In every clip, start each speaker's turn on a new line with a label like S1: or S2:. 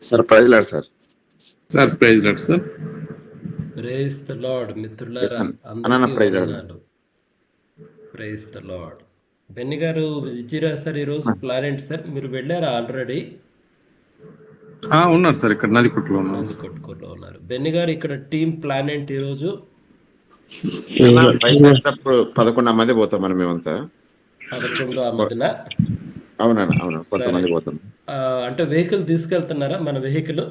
S1: Sir praise lord sir.
S2: Sir praise lord sir.
S3: Praise the lord మిత్రులారా,
S1: అన్న
S3: అందరికీ
S1: praise lord.
S3: వందనాలు. Praise the lord. Benny గారు విజిరా సార్, ఈరోజు ప్లాన్ ఏంటి సార్? మీరు వెళ్ళారా ఆల్రెడీ?
S2: ఉన్నారు సార్, ఇక్కడ నదికొట్టులో ఉన్నారు.
S3: నదికొట్టులో ఉన్నారు. బెన్ని గారు, ఇక్కడ టీం ప్లాన్ ఏంటి ఈరోజు?
S1: 11 మంది పోతాం మనం మేమంతా.
S3: 11 మందినా?
S1: అవునన్నా, అవును, 11 పోతాం.
S3: అంటే వెహికల్ తీసుకెళ్తున్నారా? మన వెహికల్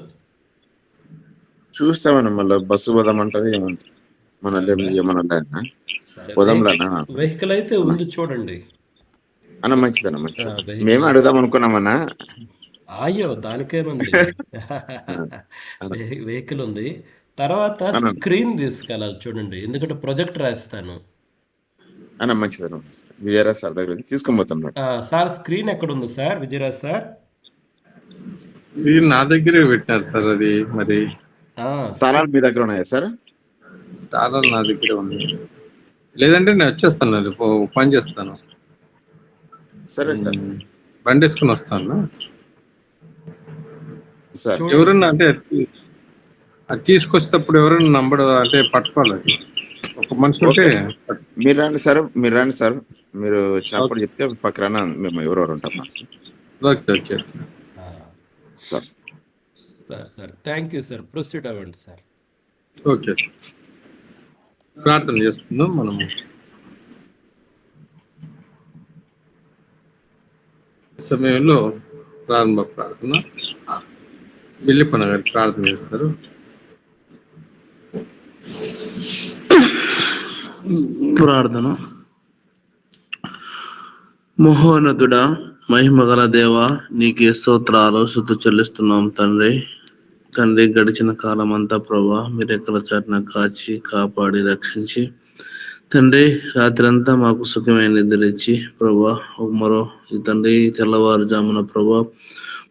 S1: చూస్తామన్నా, మళ్ళీ బస్సు పోదామంటారు ఏమంటారు మన
S3: వెహికల్ అయితే ఉంది చూడండి
S1: అన్న. మంచిదన్న, మంచిది. మేమే అడుగుదాం అనుకున్నామన్నా.
S3: అయ్యో, దానికేమంది. వెహికల్ ఉంది. తర్వాత స్క్రీన్ తీసుకెళ్ళాలి చూడండి, ఎందుకంటే ప్రొజెక్టర్ వేస్తాను
S1: అన్న. మంచిదన్న, విజయరాజ్ సార్ దగ్గర తీసుకొని పోతాం
S3: సార్. స్క్రీన్ ఎక్కడ ఉంది సార్ విజయరాజ్ సార్?
S2: నా దగ్గరే పెట్టారు సార్. అది మరి
S1: తాళాలు మీ దగ్గర ఉన్నాయా సార్?
S2: తాళాలు నా దగ్గరే ఉంది. లేదంటే నేను వచ్చేస్తాను, పని చేస్తాను.
S1: సరే సార్,
S2: బండి వేసుకుని వస్తాను
S1: సార్.
S2: ఎవరన్నా అంటే అది తీసుకొచ్చేటప్పుడు ఎవరైనా నంబర్ అంటే పట్టుకోవాలి. అది ఒక మనిషి ఉంటే
S1: మీరు రండి సార్, మీరు వచ్చినప్పుడు చెప్తే పక్కన మేము ఎవరెవరు ఉంటాం sir.
S2: Okay okay
S1: sir.
S3: Sir thank you sir. Proceed అవ్వండి సార్.
S2: Okay sir. ప్రార్థన చేసుకుందాం మనము. సమయంలో ప్రారంభ ప్రార్థన బిల్లిపన్న గారు ప్రార్థన చేస్తారు.
S4: ప్రార్థన. మహోన్నతుడా, మహిమగల దేవ, నీకే స్తోత్రాలు స్తుతులు చెల్లిస్తున్నాం తండ్రి. గడిచిన కాలం అంతా ప్రభా మీరు ఎక్కల చాటున కాచి కాపాడి రక్షించి తండ్రి, రాత్రి అంతా మాకు సుఖమైన నిద్రించి ప్రభా మరో ఈ తండ్రి తెల్లవారుజామున ప్రభా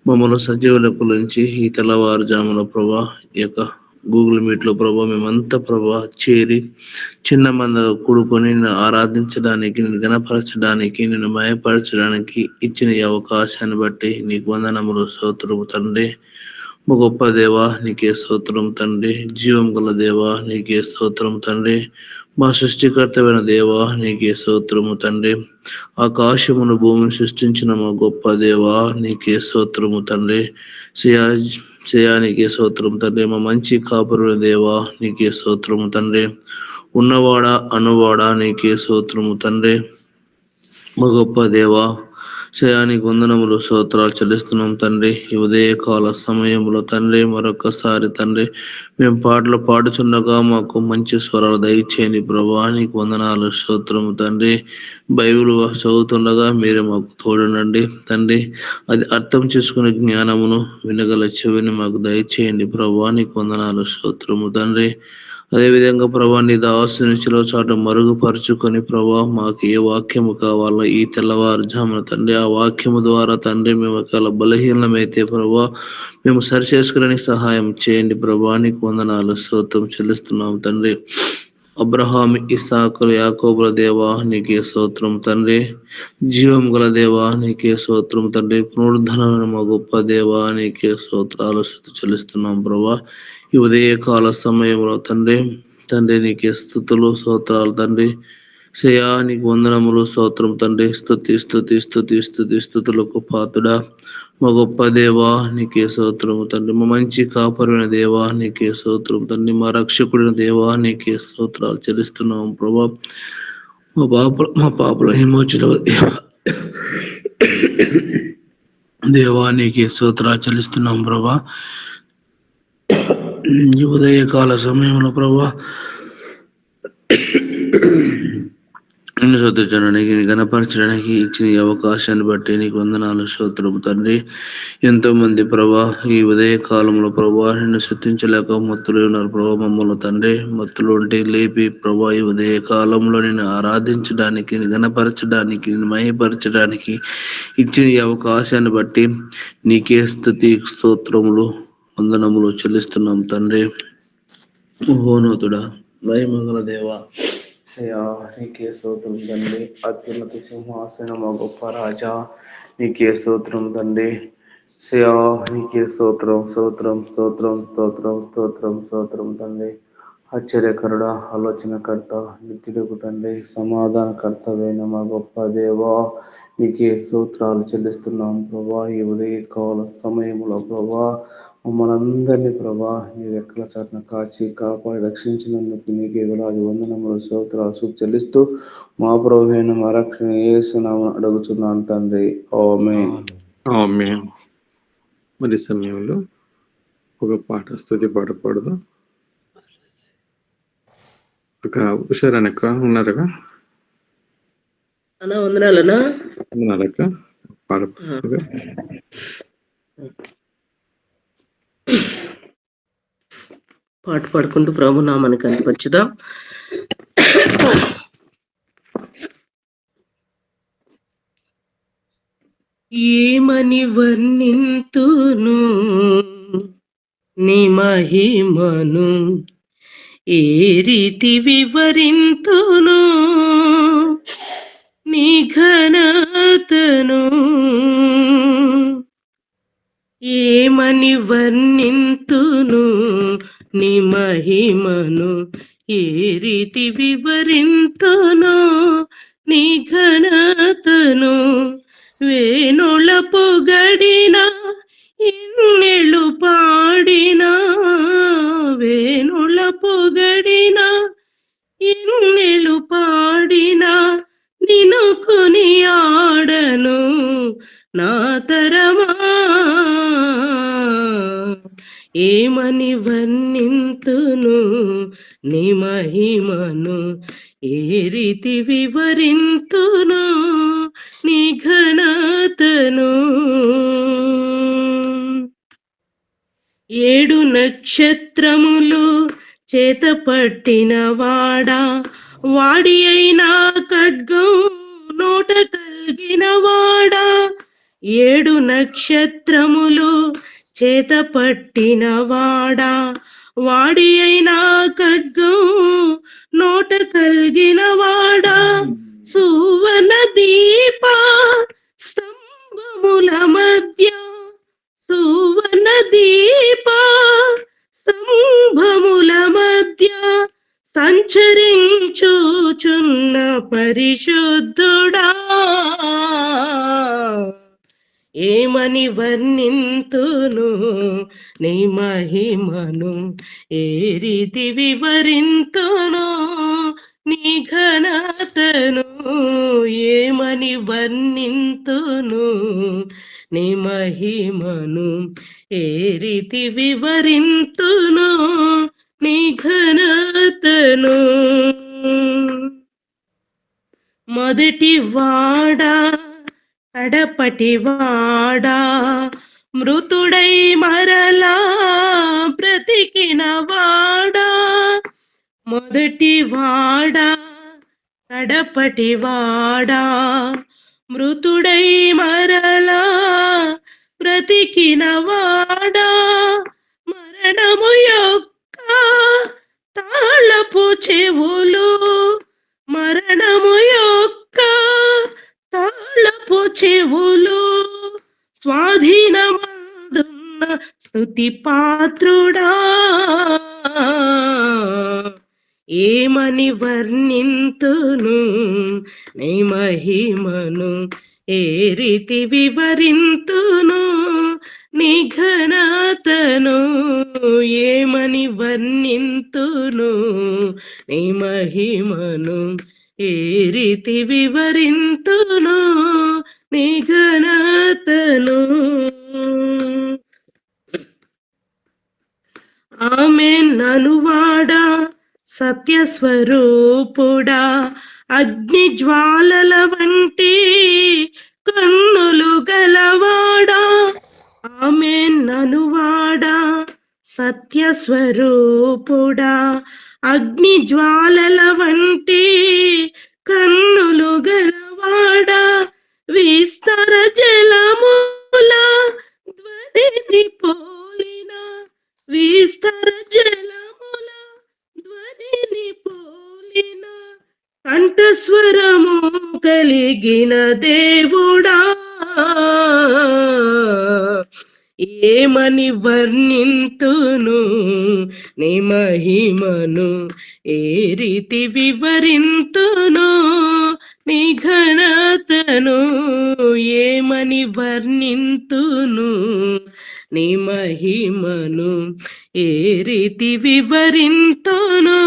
S4: మమ్మల్ని సజీవ లెక్కలుంచి ఈ తెల్లవారుజామున ప్రభా ఈ యొక్క గూగుల్ మీట్ లో ప్రభా మేమంతా ప్రభా చేరి చిన్న మందగా కూడుకొని నిన్ను ఆరాధించడానికి, నిన్ను గణపరచడానికి, నిన్ను మయపరచడానికి ఇచ్చిన ఈ అవకాశాన్ని బట్టి నీకు వందనములు స్తోత్రము తండ్రి. మా గొప్ప దేవ నీకే స్తోత్రం తండ్రి. జీవం గల దేవ నీకే స్తోత్రం తండ్రి. మా సృష్టికర్తమైన దేవ నీకే స్తోత్రము తండ్రి. ఆకాశమును భూమిని సృష్టించిన మా గొప్ప దేవ నీకే స్తోత్రము తండ్రి. నీకే స్తోత్రం తండ్రి. మా మంచి కాపురుల దేవ నీకే స్తోత్రము తండ్రి. ఉన్నవాడా అనువాడా నీకే స్తోత్రము తండ్రి. మా గొప్ప దేవ శయానికి వందనములు స్తోత్రాలు చెల్లిస్తున్నాం తండ్రి. ఈ ఉదయకాల సమయంలో తండ్రి మరొకసారి తండ్రి మేము పాటలు పాడుచుండగా మాకు మంచి స్వరాలు దయచేయండి ప్రభా. నీకు వందనాలు స్తోత్రము తండ్రి. బైబిల్ చదువుతుండగా మీరే మాకు తోడునండి తండ్రి. అది అర్థం చేసుకునే జ్ఞానమును వినగల చెవిని మాకు దయచేయండి ప్రభా. నీకు వందనాలు స్తోత్రము తండ్రి. అదేవిధంగా ప్రభా నీ దాసుని చిలో చాటు మరుగుపరుచుకొని ప్రభా మాకు ఏ వాక్యము కావాలో ఈ తెల్లవారుజామున తండ్రి ఆ వాక్యము ద్వారా తండ్రి మేము ఒకవేళ బలహీనమైతే ప్రభా మేము సరి చేసుకోవడానికి సహాయం చేయండి ప్రభా. నీకు వందనాలు స్తోత్రం చెల్లిస్తున్నాం తండ్రి. అబ్రహాం, ఇస్సాకులు, యాకోబుల దేవా నీకే స్తోత్రం తండ్రి. జీవం గల దేవా నీకే స్తోత్రం తండ్రి. పునరుద్ధరణ మా గొప్ప దేవా నీకే స్తోత్రాలు చెల్లిస్తున్నాం ప్రభా. ఈ ఉదయకాల సమయంలో తండ్రి నీకే స్తుతులు స్తోత్రాలు తండ్రి. నీకు వందనములు స్తోత్రం తండ్రి. స్తుతులకు పాతుడా మా గొప్ప దేవా నీకే స్తోత్రము తండ్రి. మా మంచి కాపరైన దేవా నీకే స్తోత్రం తండ్రి. మా రక్షకుడిన దేవా నీకే స్తోత్రాలు చెల్లిస్తున్నాం ప్రభా. మా పాపల విమోచన దేవా నీకే స్తోత్రాలు చెల్లిస్తున్నాం ప్రభా. ఈ ఉదయకాల సమయంలో ప్రభా నిన్ను స్తుతించడానికి, గణపరచడానికి ఇచ్చిన ఈ అవకాశాన్ని బట్టి నీకు వందనాలు స్తోత్రము తండ్రి. ఎంతో మంది ప్రభా ఈ ఉదయ కాలంలో ప్రభా నిన్ను స్తుతించలేక మత్తులు ఉన్నారు ప్రభా. మమ్మల్ని తండ్రి మత్తులు ఉంటే లేపి ప్రభా ఈ ఉదయ కాలంలో నిన్ను ఆరాధించడానికి, గణపరచడానికి, నిన్ను మహిమపరచడానికి ఇచ్చిన ఈ అవకాశాన్ని బట్టి నీకే స్తుతి స్తోత్రములు వందనములు చెల్లిస్తున్నాం తండ్రి. మహోన్నతుడా, మహిమగల దేవా నీకే స్తోత్రం తండ్రి. అత్యున్నత సింహాసనం మా గొప్ప రాజా నీకే స్తోత్రం తండ్రి. సయా నీకే స్తోత్రం స్తోత్రం స్తోత్రం స్తోత్రం స్తోత్రం స్తోత్రం తండ్రి. ఆశ్చర్యకరుడ, ఆలోచనకర్త, నిత్యుడకు తండ్రి, సమాధానకర్తవైన మా గొప్ప దేవా నీకే స్తోత్రాలు చెల్లిస్తున్నాం ప్రభా. ఈ ఉదయకాల సమయంలో ప్రభా మమ్మల్ని అందరినీ ప్రభా నీ రెక్కల చాటున కాచి కాపాడి రక్షించినందుకు నీకే వేలాది వందనములు స్తోత్రాలు చెల్లిస్తూ మా ప్రభువైన మా రక్షణ యేసునామమున అడుగుచున్నాను తండ్రి. ఆమేన్.
S2: ఆమేన్. మరి సమయంలో ఒక పాట, స్తుతి పాట పాడదాం. ఒక ఉషారానక్క ఉన్నారగా?
S5: అన్నా వందనాలన్నా.
S2: ఉన్నారక్క? పాట
S5: పాట పాడుకుంటూ ప్రభు నామాన్ని కనపరచుదాం. ఏమని వర్ణింతును నీ మహిమను, ఏ రీతి వివరింతును నీ ఘనతను. ఏమని వర్ణింతును నీ మహిమను, ఏ రీతి వివరింతును నీ ఘనతను. వేణుల పొగడిన ఇన్నెళ్ళు పాడిన, వేణుల పొగడిన ఇన్నెళ్ళు పాడిన, నిన్ను కొని ఆడను నా తరమా. ఏమని వర్ణింతును నీ మహిమను, ఏ రీతి వివరింతును నీ ఘనతను. 7 నక్షత్రములు చేత పట్టిన వాడా, వాడి అయినా ఖడ్గం నోట కలిగిన వాడా. 7 నక్షత్రములు చేత పట్టిన వాడా, వాడి అయినా ఖడ్గం నోట కలిగిన వాడా. సువర్ణ దీప స్తంభముల మధ్య, సువర్ణ దీప స్తంభముల మధ్య సంచరించుచున్న పరిశుద్ధుడా. ఏమని వర్ణింతును నీ మహిమను, ఏ రీతి వివరింతును నీ ఘనతను. ఏమని వర్ణింతును నీ మహిమను, ఏ రీతి వివరింతును నీ ఘనతను. మొదటి వాడా కడపటి వాడా, మృతుడై మరలా బ్రతికిన వాడా. మొదటి వాడా కడపటి వాడా, మృతుడై మరలా బ్రతికిన వాడా. మరణము యొక్క తాళపు చెవులు, మరణము యొక్క తాళపు చెవులు స్వాధీనమందున్న స్తుతి పాత్రుడా. ఏమని వర్ణింతును నీ మహిమను, ఏ రీతి వివరింతును నీ ఘనతను. ఏమని వర్ణింతును నీ మహిమను, ఏ రీతి వివరింతును నీ ఘనతను. ఆమేన్ ననువాడా, సత్య స్వరూపుడా, అగ్ని జ్వాలల వంటి కన్నులు గలవాడా. ఆమేన్ ననువాడా, సత్య స్వరూపుడా, అగ్ని జ్వాలల వంటి కన్నులు గలవాడా. విస్తర జలముల ధ్వనిని పోలిన, విస్తర జలముల ధ్వనిని పోలిన కంఠస్వరము కలిగిన దేవుడా. ఏమని వర్ణింతును నీ మహిమను, ఏ రీతి వివరింతును నీ ఘనతను. ఏమని వర్ణింతును నీ మహిమను, ఏ రీతి వివరింతును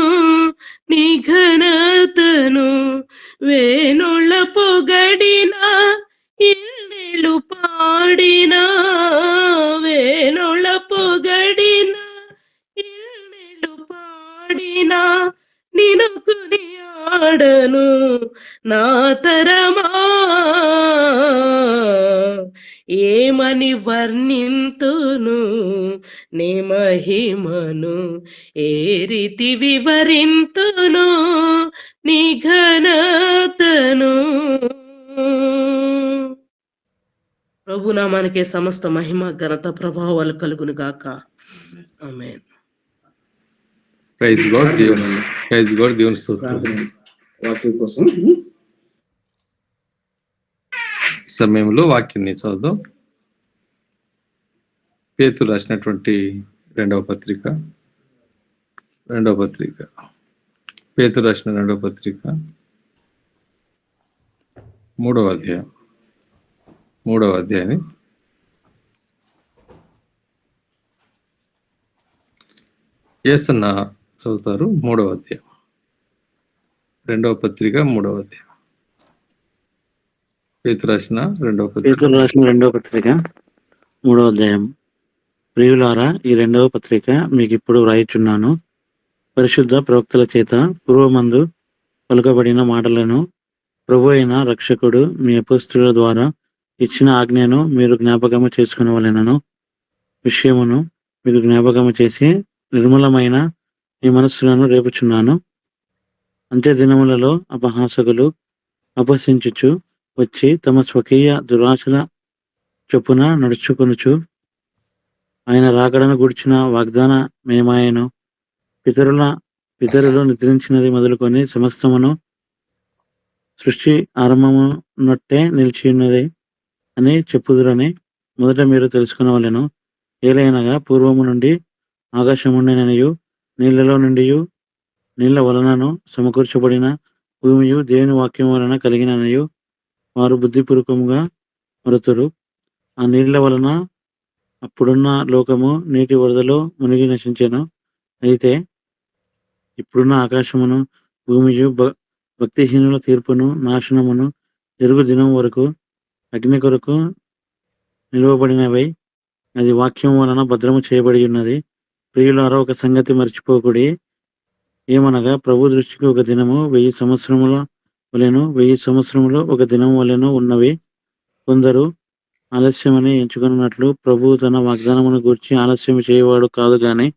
S5: నీ ఘనతను. వేణుల పొగడినా ఇల్లు పాడినా, వేణుల పొగడినా ఇల్లు పాడినా, నిన్ను కొనియాడను నా తరమా. ఏమని వర్ణింతును నీ మహిమను, ఏ రీతి వివరింతును నీ ఘనతను. ప్రభునామానికే సమస్త మహిమ ఘనత ప్రభావాలు కలుగును గాక. ఆమేన్.
S2: Praise God. దేవుని స్తోత్రం.
S6: వాక్యం కోసం
S2: సమయంలో వాక్యాన్ని చదువుదాం. పేతురు రాసినటువంటి రెండవ పత్రిక పేతురు రాసిన రెండవ పత్రిక 3వ అధ్యాయం యేసన్న చదువుతారు. 3వ అధ్యాయం, రెండవ పత్రిక 3వ అధ్యాయం. పేతురు రాసిన రెండవ పత్రిక
S6: 3వ అధ్యాయం. ప్రియులారా, ఈ రెండవ పత్రిక మీకు ఇప్పుడు వ్రాయిచున్నాను. పరిశుద్ధ ప్రవక్తల చేత పూర్వమందు పలుకబడిన మాటలను ప్రభు అయిన రక్షకుడు మీ అపోస్తలుల ద్వారా ఇచ్చిన ఆజ్ఞను మీరు జ్ఞాపకము చేసుకునవలెనను విషయమును మీకు జ్ఞాపకము చేసి నిర్మలమైన మీ మనస్సులను రేపుచున్నాను. అంత్య దినములలో అపహాసకులు అపహసించుచు వచ్చి తమ స్వకీయ దురాశల చొప్పున నడుచుకొనుచు ఆయన రాకడను గుడిచిన వాగ్దాన మేమాయను పితరులు నిద్రించినది మొదలుకొని సమస్తమును సృష్టి ఆరంభమునట్టే నిలిచి ఉన్నది అని చెప్పుదురని మొదట మీరు తెలుసుకునవలెను. ఏలైనగా పూర్వము నుండి ఆకాశముండెననియు నీళ్లలో నుండి నీళ్ల వలనను సమకూర్చబడిన భూమియు దేవుని వాక్యం వలన కలిగిననియు వారు బుద్ధిపూర్వకముగా మరుతురు. ఆ నీళ్ల వలన అప్పుడున్న లోకము నీటి వరదలో మునిగి నశించెను. అయితే ఇప్పుడున్న ఆకాశమును భూమియు భక్తిహీనుల తీర్పును నాశనమును జరుగు దినం వరకు అగ్ని కొరకు నిలువబడినవై అది వాక్యం వలన భద్రము చేయబడి ఉన్నది. ప్రియులారా, ఒక సంగతి మర్చిపోకుడి. ఏమనగా ప్రభు దృష్టికి ఒక దినము 1000 సంవత్సరముల వలెను, 1000 సంవత్సరములు ఒక దినం వలెను ఉన్నవి. కొందరు ఆలస్యమని ఎంచుకున్నట్లు ప్రభు తన వాగ్దానమును గూర్చి ఆలస్యం చేయవాడు కాదు గాని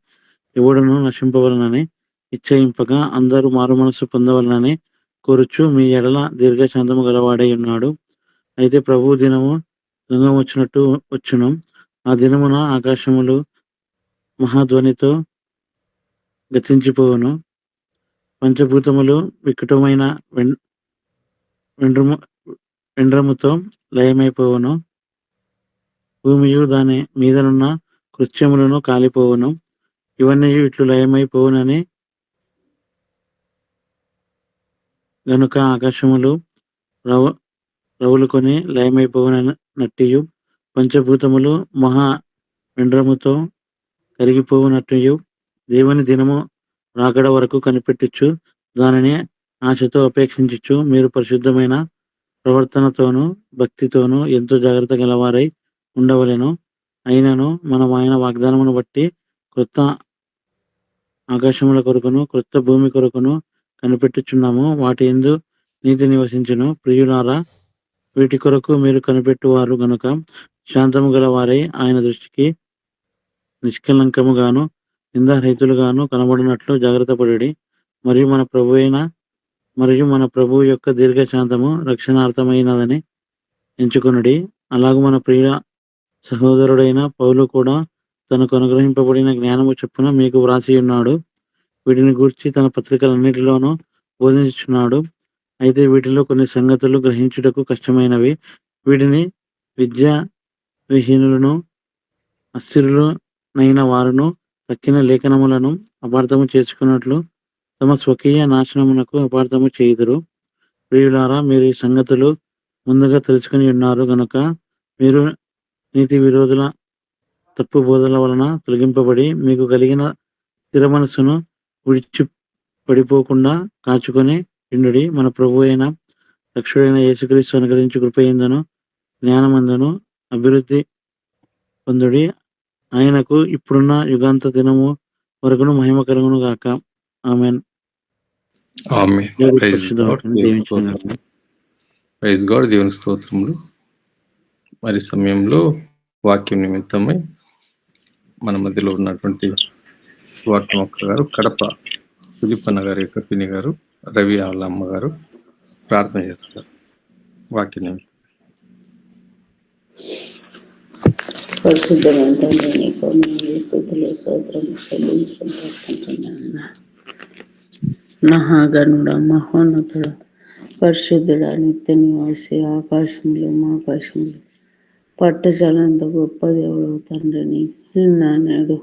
S6: ఎవడును నశింపవలనని ఇచ్చయింపక అందరూ మారు మనసు పొందవలనని కోరుచు మీ ఎడల దీర్ఘశాంతము గలవాడై ఉన్నాడు. అయితే ప్రభు దినము దొంగ వచ్చినట్టు వచ్చును. ఆ దినమున ఆకాశములు మహాధ్వనితో గతించిపోవును, పంచభూతములు వికటమైన వెండ్రముతో లయమైపోవును, భూమియు దాని మీదనున్న కృత్యములను కాలిపోవును. ఇవన్నీ ఇట్లు లయమైపోవునని గనుక ఆకాశములు రవులుకొని లయమైపోవునట్టియు పంచభూతములు మహా వెండ్రముతో కరిగిపోవునట్టు దేవుని దినము రాకడ వరకు కనిపెట్టుచు దానిని ఆశతో అపేక్షించుచు మీరు పరిశుద్ధమైన ప్రవర్తనతోనూ భక్తితోనూ ఎంతో జాగ్రత్త గలవారై ఉండవలెను. అయినను మనం ఆయన వాగ్దానమును బట్టి క్రొత్త ఆకాశముల కొరకును క్రొత్త భూమి కొరకును కనిపెట్టుచున్నాము. వాటి యందు నీతి నివసించును. ప్రియులారా, వీటి కొరకు మీరు కనిపెట్టువారు గనుక శాంతము గలవారై ఆయన దృష్టికి నిష్కలంకముగాను నిందారహితులుగాను కనబడినట్లు జాగ్రత్త పడుడి. మరియు మన ప్రభు యొక్క దీర్ఘశాంతము రక్షణార్థమైనదని ఎంచుకొనుడి. అలాగూ మన ప్రియ సహోదరుడైన పౌలు కూడా తనకు అనుగ్రహింపబడిన జ్ఞానము చొప్పున మీకు వ్రాసి ఉన్నాడు. వీటిని గూర్చి తన పత్రికలన్నిటిలోనూ బోధించుచున్నాడు. అయితే వీటిలో కొన్ని సంగతులు గ్రహించుటకు కష్టమైనవి. వీటిని విద్యా విహీనులను అస్థిరులైన వారును తక్కిన లేఖనములను అపార్థము చేసుకున్నట్లు తమ స్వకీయ నాశనమునకు అపార్థము చేయుదురు. ప్రియులారా, మీరు ఈ సంగతులు ముందుగా తెలుసుకుని ఉన్నారు గనుక మీరు నీతి విరోధుల తప్పు బోధల వలన తొలగింపబడి మీకు కలిగిన స్థిర మనస్సును విడిచి పడిపోకుండా కాచుకొని ఉండుడి. మన ప్రభు అయిన రక్షుడైన యేసుక్రీస్తు అనుగ్రహించి కృపయందును జ్ఞానమందును అభివృద్ధి పొందుడి. ఆయనకు ఇప్పుడున్న యుగాంత దినము వరకును మహిమ కలుగును గాక. Amen.
S2: Amen. Praise God. Praise God. దేవుని స్తోత్రములు. మరి సమయంలో వాక్యం నిమిత్తమై మన మధ్యలో ఉన్నటువంటి వాక్యం ఒక్క గారు, కడప సుదీపన్న గారి యొక్క పిన్ని గారు, రవి వాళ్ళ అమ్మ గారు ప్రార్థన చేస్తారు వాక్యం నిమిత్తం.
S7: పరిశుద్ధమైన తండ్రి, నీకు స్తుతులు స్తోత్రములు చెల్లించుకుంటున్నాను. మహాగణుడ, మహోన్నతుడ, పరిశుద్ధుడ, నిత్య నివాసి, ఆకాశంలో మహాకాశంలో పట్టజలంత గొప్ప దేవుడు తండ్రిని నేడు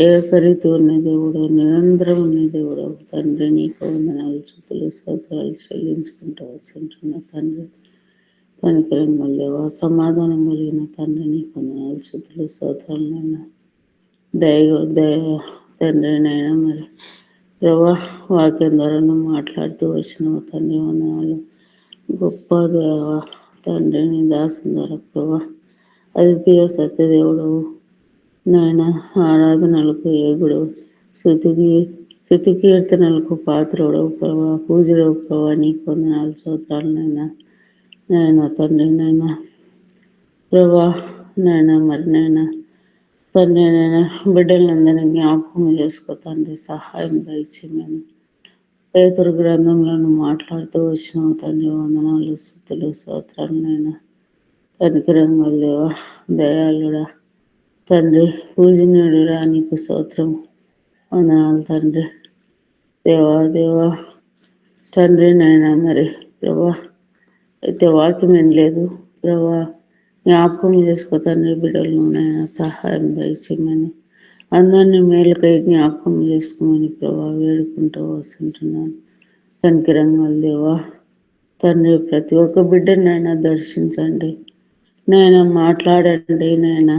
S7: ఏకరీతి ఉన్న దేవుడు, నిరంతరం ఉన్న దేవుడు తండ్రి, నీకు వందనాలు స్తుతులు స్తోత్రాలు చెల్లించుకుంటూ వస్తుంటున్న తండ్రి, కనికరం దేవా, సమాధానం కలిగిన తండ్రి, నీకు వందనాలు స్తుతులు స్తోత్రాలనైనా దయ తండ్రినైనా మరి ప్రభా వాక్యం ద్వారా మాట్లాడుతూ వచ్చిన తండ్రి వందనాలు. గొప్ప దేవ తండ్రి, నీ దాసుని ద్వారా ప్రభా అద్వితీయ సత్యదేవుడు నాయన, ఆరాధనలకు ఏగుడు, స్తుతి కీర్తనలకు పాత్రుడు ప్రభా, పూజలు ప్రభా, నీకు వందనాలు స్తోత్రాలనైనా నాయన తండ్రి నాయన ప్రభా నాయన మరి నాయన తండ్రి నాయన బిడ్డలందరినీ జ్ఞాపకం చేసుకో తండ్రి, సహాయం దయచేయమని పేతురు గ్రంథంలో మాట్లాడుతూ వచ్చినావు తండ్రి వందనాలు స్తుతులు స్తోత్రాలనైనా కనికరంగా దేవా, దయాళుడా తండ్రి, పూజనీయుడురా, నీకు స్తోత్రం వందనాలు తండ్రి. దేవా తండ్రి నాయన మరి ప్రభా అయితే వాక్యం ఏం లేదు ప్రభా, జ్ఞాపకం చేసుకో తండ్రి, బిడ్డలను నాయన సహాయం దయచేయమని అందరినీ మేలుకై జ్ఞాపకం చేసుకోమని ప్రభా వేడుకుంటూ వస్తుంటున్నాను. కనికరంగా దేవా తండ్రి, ప్రతి ఒక్క బిడ్డను నాయన దర్శించండి నాయన, మాట్లాడండి నాయన,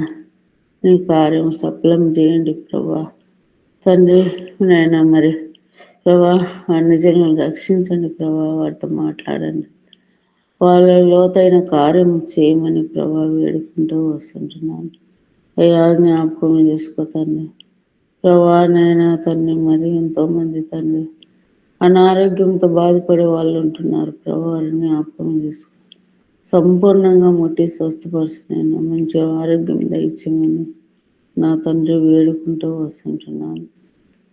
S7: నీ కార్యం సఫలం చేయండి ప్రభా తండ్రి నాయన మరి ప్రభా అన్ని జనులను రక్షించండి ప్రభా, వారితో మాట్లాడండి, వాళ్ళ లోతైన కార్యం చేయమని ప్రభా వేడుకుంటూ వస్తుంటున్నాను. అయ్యా జ్ఞాపకం చేసుకో తండ్రి ప్రభా నాయన తండ్రి, మరి ఎంతోమంది తండ్రి అనారోగ్యంతో బాధపడే వాళ్ళు ఉంటున్నారు ప్రభా, వారిని జ్ఞాపకం చేసుకో, సంపూర్ణంగా ముట్టి స్వస్థపరుచునైనా మంచి ఆరోగ్యం దయచేయమని నా తండ్రి వేడుకుంటూ వస్తుంటున్నాను.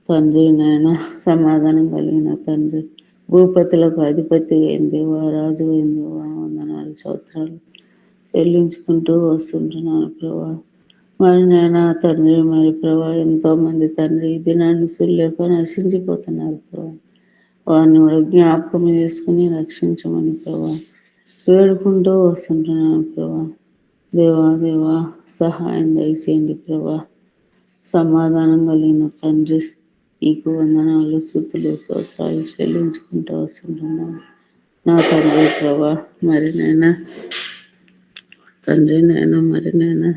S7: తండ్రి నాయన సమాధానం కలిగిన తండ్రి, భూపతులకు అధిపతి అయిందేవా, రాజు అయిందేవా, వందనాలు స్తోత్రాలు చెల్లించుకుంటూ వస్తుంటున్నాను ప్రభా. మరి నాయన తండ్రి మరి ప్రభా ఎంతోమంది తండ్రి ఈ దినాన్ని సుల్లేక నశించిపోతున్నారు ప్రభా, వారిని కూడా జ్ఞాపకం చేసుకుని రక్షించమని ప్రభా వేడుకుంటూ వస్తుంటున్నాను ప్రభా. దేవా సహాయం దయచేయండి ప్రభా. సమాధానం కలిగిన తండ్రి, నీకు వందనాలు స్తుతులు స్తోత్రాలు చెల్లించుకుంటూ వస్తుంటున్నాను నా తండ్రి ప్రభా. మరి నైనా తండ్రి నైనా మరి నైనా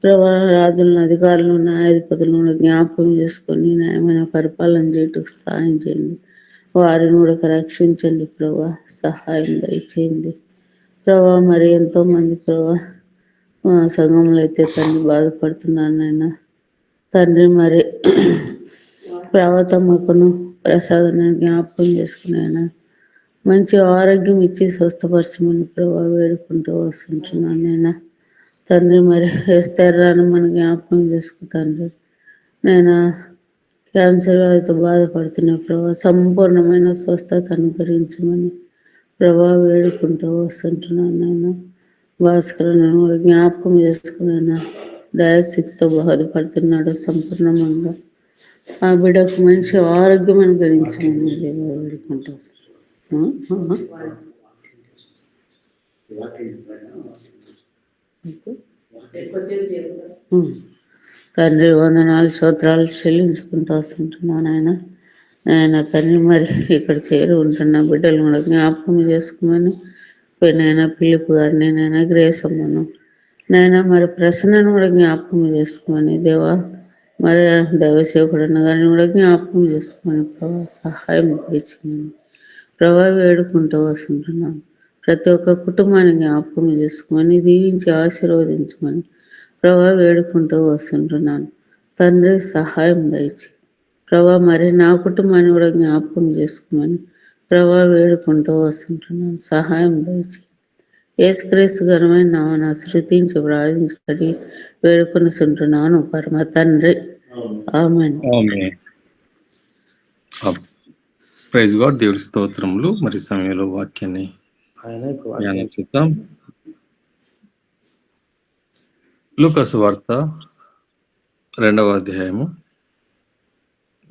S7: ప్రభా, రాజులను అధికారులను న్యాయాధిపతులను జ్ఞాపకం చేసుకొని న్యాయమైన పరిపాలన చేయటకు సహాయం చేయండి, వారిని కూడా రక్షించండి ప్రభా, సహాయం దయచేయండి ప్రభా. మరి ఎంతోమంది ప్రభా సంఘంలో అయితే తండ్రి బాధపడుతున్నాను నాయన తండ్రి, మరి ప్రవర్తమ్మకును ప్రసాదాన్ని జ్ఞాపకం చేసుకున్నాయన మంచి ఆరోగ్యం ఇచ్చి స్వస్థపరచమని ప్రభా వేడుకుంటూ వస్తుంటున్నాను నేను తండ్రి. మరి ఎస్తేరాను మన జ్ఞాపకం చేసుకుంటాను నేను, క్యాన్సర్ వ్యాధితో బాధపడుతున్న ప్రభా సంపూర్ణమైన స్వస్థత అనుగ్రహించమని ప్రభా వేడుకుంటూ వస్తుంటున్నాను నేను. భాస్కరను కూడా జ్ఞాపకం చేసుకున్నాను, డయాసిస్తో బాధపడుతున్నాడు, సంపూర్ణంగా ఆ బిడ్డకు మంచి ఆరోగ్యం అనుగ్రహించమని దేవా వేడుకుంటూ తండ్రి వందనాలు స్తోత్రాలు చెల్లించుకుంటూ వస్తుంటున్నాను ఆయన తండ్రి మరి ఇక్కడ చేరి ఉంటున్న బిడ్డలు కూడా జ్ఞాపకం చేసుకోమని నాయన పిలుపు గారిని నాయన గ్రేసమ్మను నాయన మరి ప్రసన్నను కూడా జ్ఞాపకం చేసుకోమని దేవా మరి దైవసేవకుడు గారిని కూడా జ్ఞాపకం చేసుకోమని ప్రభా సహాయం ఇచ్చుకోమని ప్రభా వేడుకుంటూ వస్తుంటున్నాం. ప్రతి ఒక్క కుటుంబాన్ని జ్ఞాపకం చేసుకోమని దీవించి ఆశీర్వదించమని ప్రభా వేడుకుంటూ వస్తుంటున్నాను. తండ్రి సహాయం దయచి ప్రభా మరి నా కుటుంబాన్ని కూడా జ్ఞాపకం చేసుకోమని ప్రభా వేడుకుంటూ వస్తుంటున్నాను. సహాయం దయచి యేసుక్రీస్తు ఘనమైన నామమున శృతించి ప్రార్థించి వేడుకొనిచుంటున్నాను పరమ తండ్రి. ఆమేన్.
S2: Praise God. దేవుడి స్తోత్రములు. మరి సమయంలో వాక్యాన్ని ధ్యానం చేద్దాం. లూకాసు వార్త 2వ అధ్యాయము.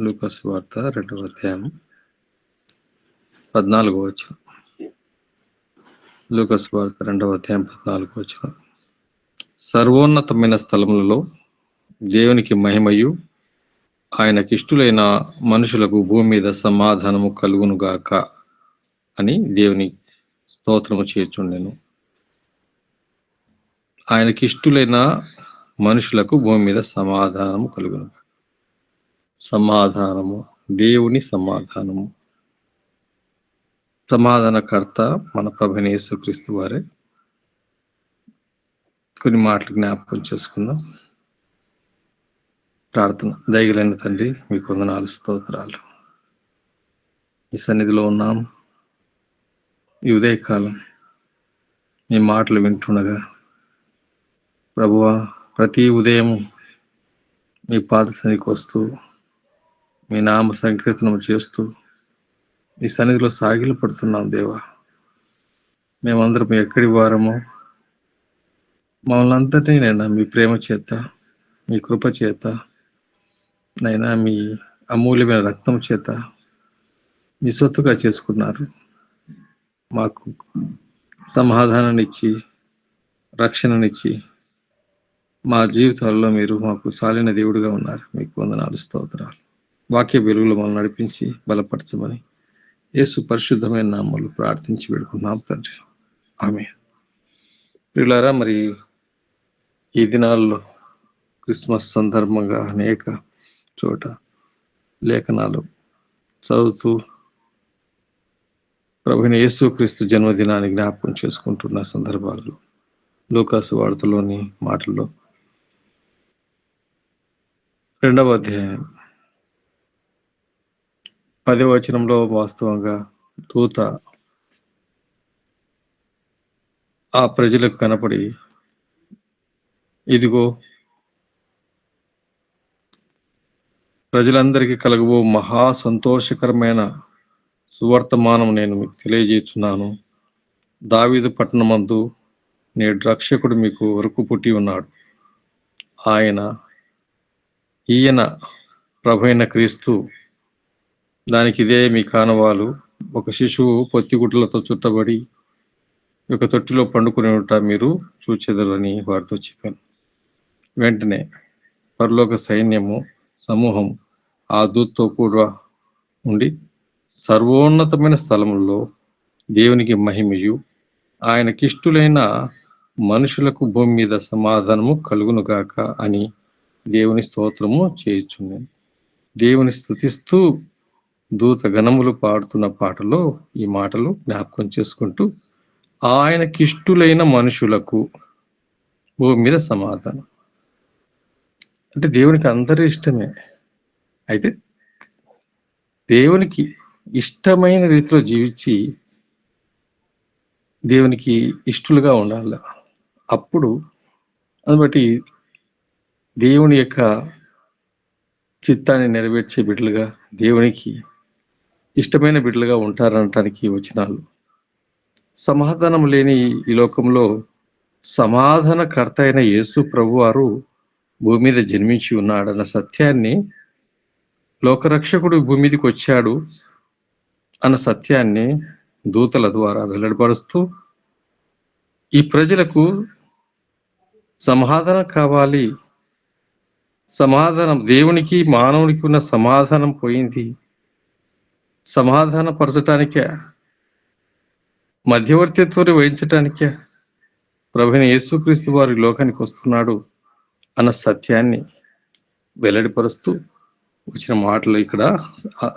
S2: లూకాసు వార్త 2వ అధ్యాయము 14వ వచనం. లూకాసు వార్త 2వ అధ్యాయం 14వ వచనం. సర్వోన్నతమైన స్థలములలో దేవునికి మహిమయు ఆయనకిష్టులైన మనుషులకు భూమి మీద సమాధానము కలుగునుగాక అని దేవుని స్తోత్రము చేయుచుండెను. ఆయనకిష్టులైన మనుషులకు భూమి మీద సమాధానము కలుగునుగాక. సమాధానము, దేవుని సమాధానము. సమాధానకర్త మన ప్రభువైన యేసుక్రీస్తు వారే. కొన్ని మాటలు జ్ఞాపకం చేసుకుందాం. ప్రార్థన. దయగలైన తండ్రి, మీకు వందనాలు స్తోత్రాలు. ఈ సన్నిధిలో ఉన్నాం. ఈ ఉదయకాలం మీ మాటలు వింటుండగా ప్రభువా, ప్రతి ఉదయం మీ పాద సన్నిధికి వస్తూ మీ నామ సంకీర్తనం చేస్తూ ఈ సన్నిధిలో సాగిలు పడుతున్నాం దేవా. మేమందరం ఎక్కడి వారము, మమ్మల్ని అంతటినీ నైనా మీ ప్రేమ చేత, మీ కృప చేత, నైనా మీ అమూల్యమైన రక్తం చేత మీ సొత్తుగా చేసుకున్నారు. మాకు సమాధానాన్ని ఇచ్చి, రక్షణనిచ్చి, మా జీవితాల్లో మీరు మాకు చాలిన దేవుడిగా ఉన్నారు. మీకు వందనాలు స్తోత్రాలు. వాక్య వెలుగులు మమ్మల్ని నడిపించి బలపరచమని యేసు పరిశుద్ధమైన నామములో ప్రార్థించి వేడుకున్నాం తండ్రి. ఆమేన్. ప్రియులారా, మరి ఈ దినాల్లో క్రిస్మస్ సందర్భంగా అనేక చోట లేఖనాలు చదువుతూ ప్రభువైన యేసుక్రీస్తు జన్మదినాన్ని జ్ఞాపకం చేసుకుంటున్న సందర్భాల్లో లూకాసు వార్తలోని మాటల్లో 2వ అధ్యాయం 10వ వచనంలో వాస్తవంగా దూత ఆ ప్రజలకు కనపడి, ఇదిగో ప్రజలందరికీ కలగబో మహా సంతోషకరమైన సువర్తమానం నేను మీకు తెలియజేస్తున్నాను. దావీదు పట్టణమందు నేడు రక్షకుడు మీకు వరకు పుట్టి ఉన్నాడు. ఈయన ప్రభువైన క్రీస్తు. దానికి ఇదే మీ కానవాలు. ఒక శిశువు పొత్తిగుడ్లతో చుట్టబడి ఒక తొట్టిలో పండుకుని ఉంటా మీరు చూచెదరు అని వారితో చెప్పాను. వెంటనే పరలోక సైన్యము సమూహం ఆ దూతతో కూడా ఉండి, సర్వోన్నతమైన స్థలములలో దేవునికి మహిమయు ఆయనకిష్టులైన మనుషులకు భూమి మీద సమాధానము కలుగునుగాక అని దేవుని స్తోత్రము చేయుచున్నాను. దేవుని స్తుతిస్తూ దూత గణములు పాడుతున్న పాటలో ఈ మాటలు జ్ఞాపకం చేసుకుంటూ, ఆయనకిష్టులైన మనుషులకు భూమి మీద సమాధానం. అంటే దేవునికి అందరూ ఇష్టమే. అయితే దేవునికి ఇష్టమైన రీతిలో జీవించి దేవునికి ఇష్టలుగా ఉండాలి. అప్పుడు అందుబట్టి దేవుని యొక్క చిత్తాన్ని నెరవేర్చే బిడ్డలుగా, దేవునికి ఇష్టమైన బిడ్డలుగా ఉంటారనటానికి వచనాలు. సమాధానం లేని ఈ లోకంలో సమాధానకర్త అయిన యేసు ప్రభువారు భూమి మీద జన్మించి ఉన్నాడన్న సత్యాన్ని, లోకరక్షకుడు భూమి మీదకి వచ్చాడు అన్న సత్యాన్ని దూతల ద్వారా వెల్లడిపరుస్తూ ఈ ప్రజలకు సమాధానం కావాలి. సమాధానం, దేవునికి మానవునికి ఉన్న సమాధానం పోయింది. సమాధాన పరచటానికే, మధ్యవర్తిత్వం వహించటానికే ప్రభువైన యేసుక్రీస్తు వారి లోకానికి వస్తున్నాడు అన్న సత్యాన్ని వెల్లడిపరుస్తూ వచ్చిన మాటలు ఇక్కడ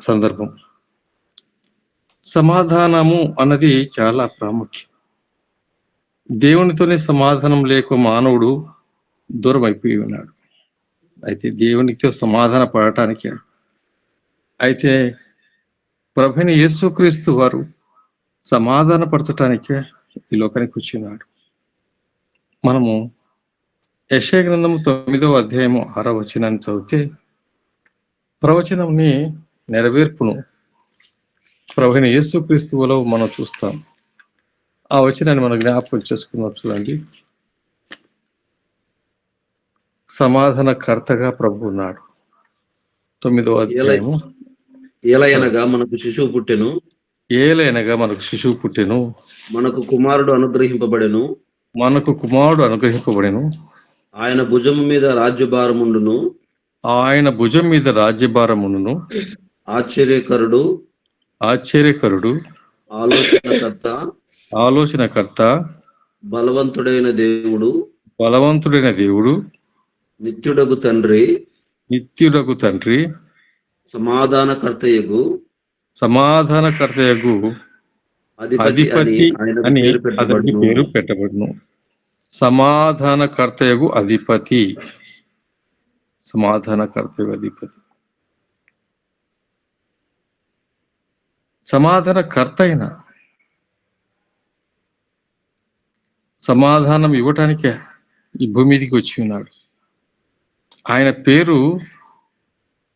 S2: సందర్భం. సమాధానము అన్నది చాలా ప్రాముఖ్యం. దేవునితోనే సమాధానం లేక మానవుడు దూరం అయిపోయి ఉన్నాడు. అయితే దేవునితో సమాధాన పడటానికి అయితే ప్రభువైన యేసుక్రీస్తు వారు సమాధాన పరచటానికే ఈ లోకానికి వచ్చినాడు. మనము యెషయా గ్రంథము 9వ అధ్యాయము 6వ వచనాన్ని చదివితే ప్రవచనంని నెరవేర్పును ప్రభువైన యేసుక్రీస్తువులో మనం చూస్తాం. ఆ వచనాన్ని మనం జ్ఞాపకం చేసుకున్నాం. చూడండి, సమాధానకర్తగా ప్రభు ఉన్నాడు. 9వ అధ్యాయము.
S4: ఏలయనగా మనకు శిశువు పుట్టెను,
S2: ఏలైనగా మనకు శిశువు పుట్టెను,
S4: మనకు కుమారుడు అనుగ్రహింపబడెను,
S2: మనకు కుమారుడు అనుగ్రహింపబడెను,
S4: ఆయన భుజము మీద రాజ్యభారముండును,
S2: ఆయన భుజం మీద రాజ్యభారమును,
S4: ఆశ్చర్యకరుడు,
S2: ఆశ్చర్యకరుడు,
S4: ఆలోచనకర్త,
S2: ఆలోచనకర్త,
S4: బలవంతుడైన దేవుడు,
S2: బలవంతుడైన దేవుడు,
S4: నిత్యుడగు తండ్రి,
S2: నిత్యుడగు తండ్రి,
S4: సమాధానకర్తయగు,
S2: సమాధానకర్తయగు
S4: అధిపతి అని
S2: అని
S4: ఆయనకు పేరు
S2: అతనికి
S4: పెట్టబడును.
S2: పేరు పెట్టబడును. సమాధానకర్తయగు అధిపతి, సమాధానకర్తయగు అధిపతి. సమాధానకర్త అయిన సమాధానం ఇవ్వటానికే ఈ భూమి మీదకి వచ్చి ఉన్నాడు. ఆయన పేరు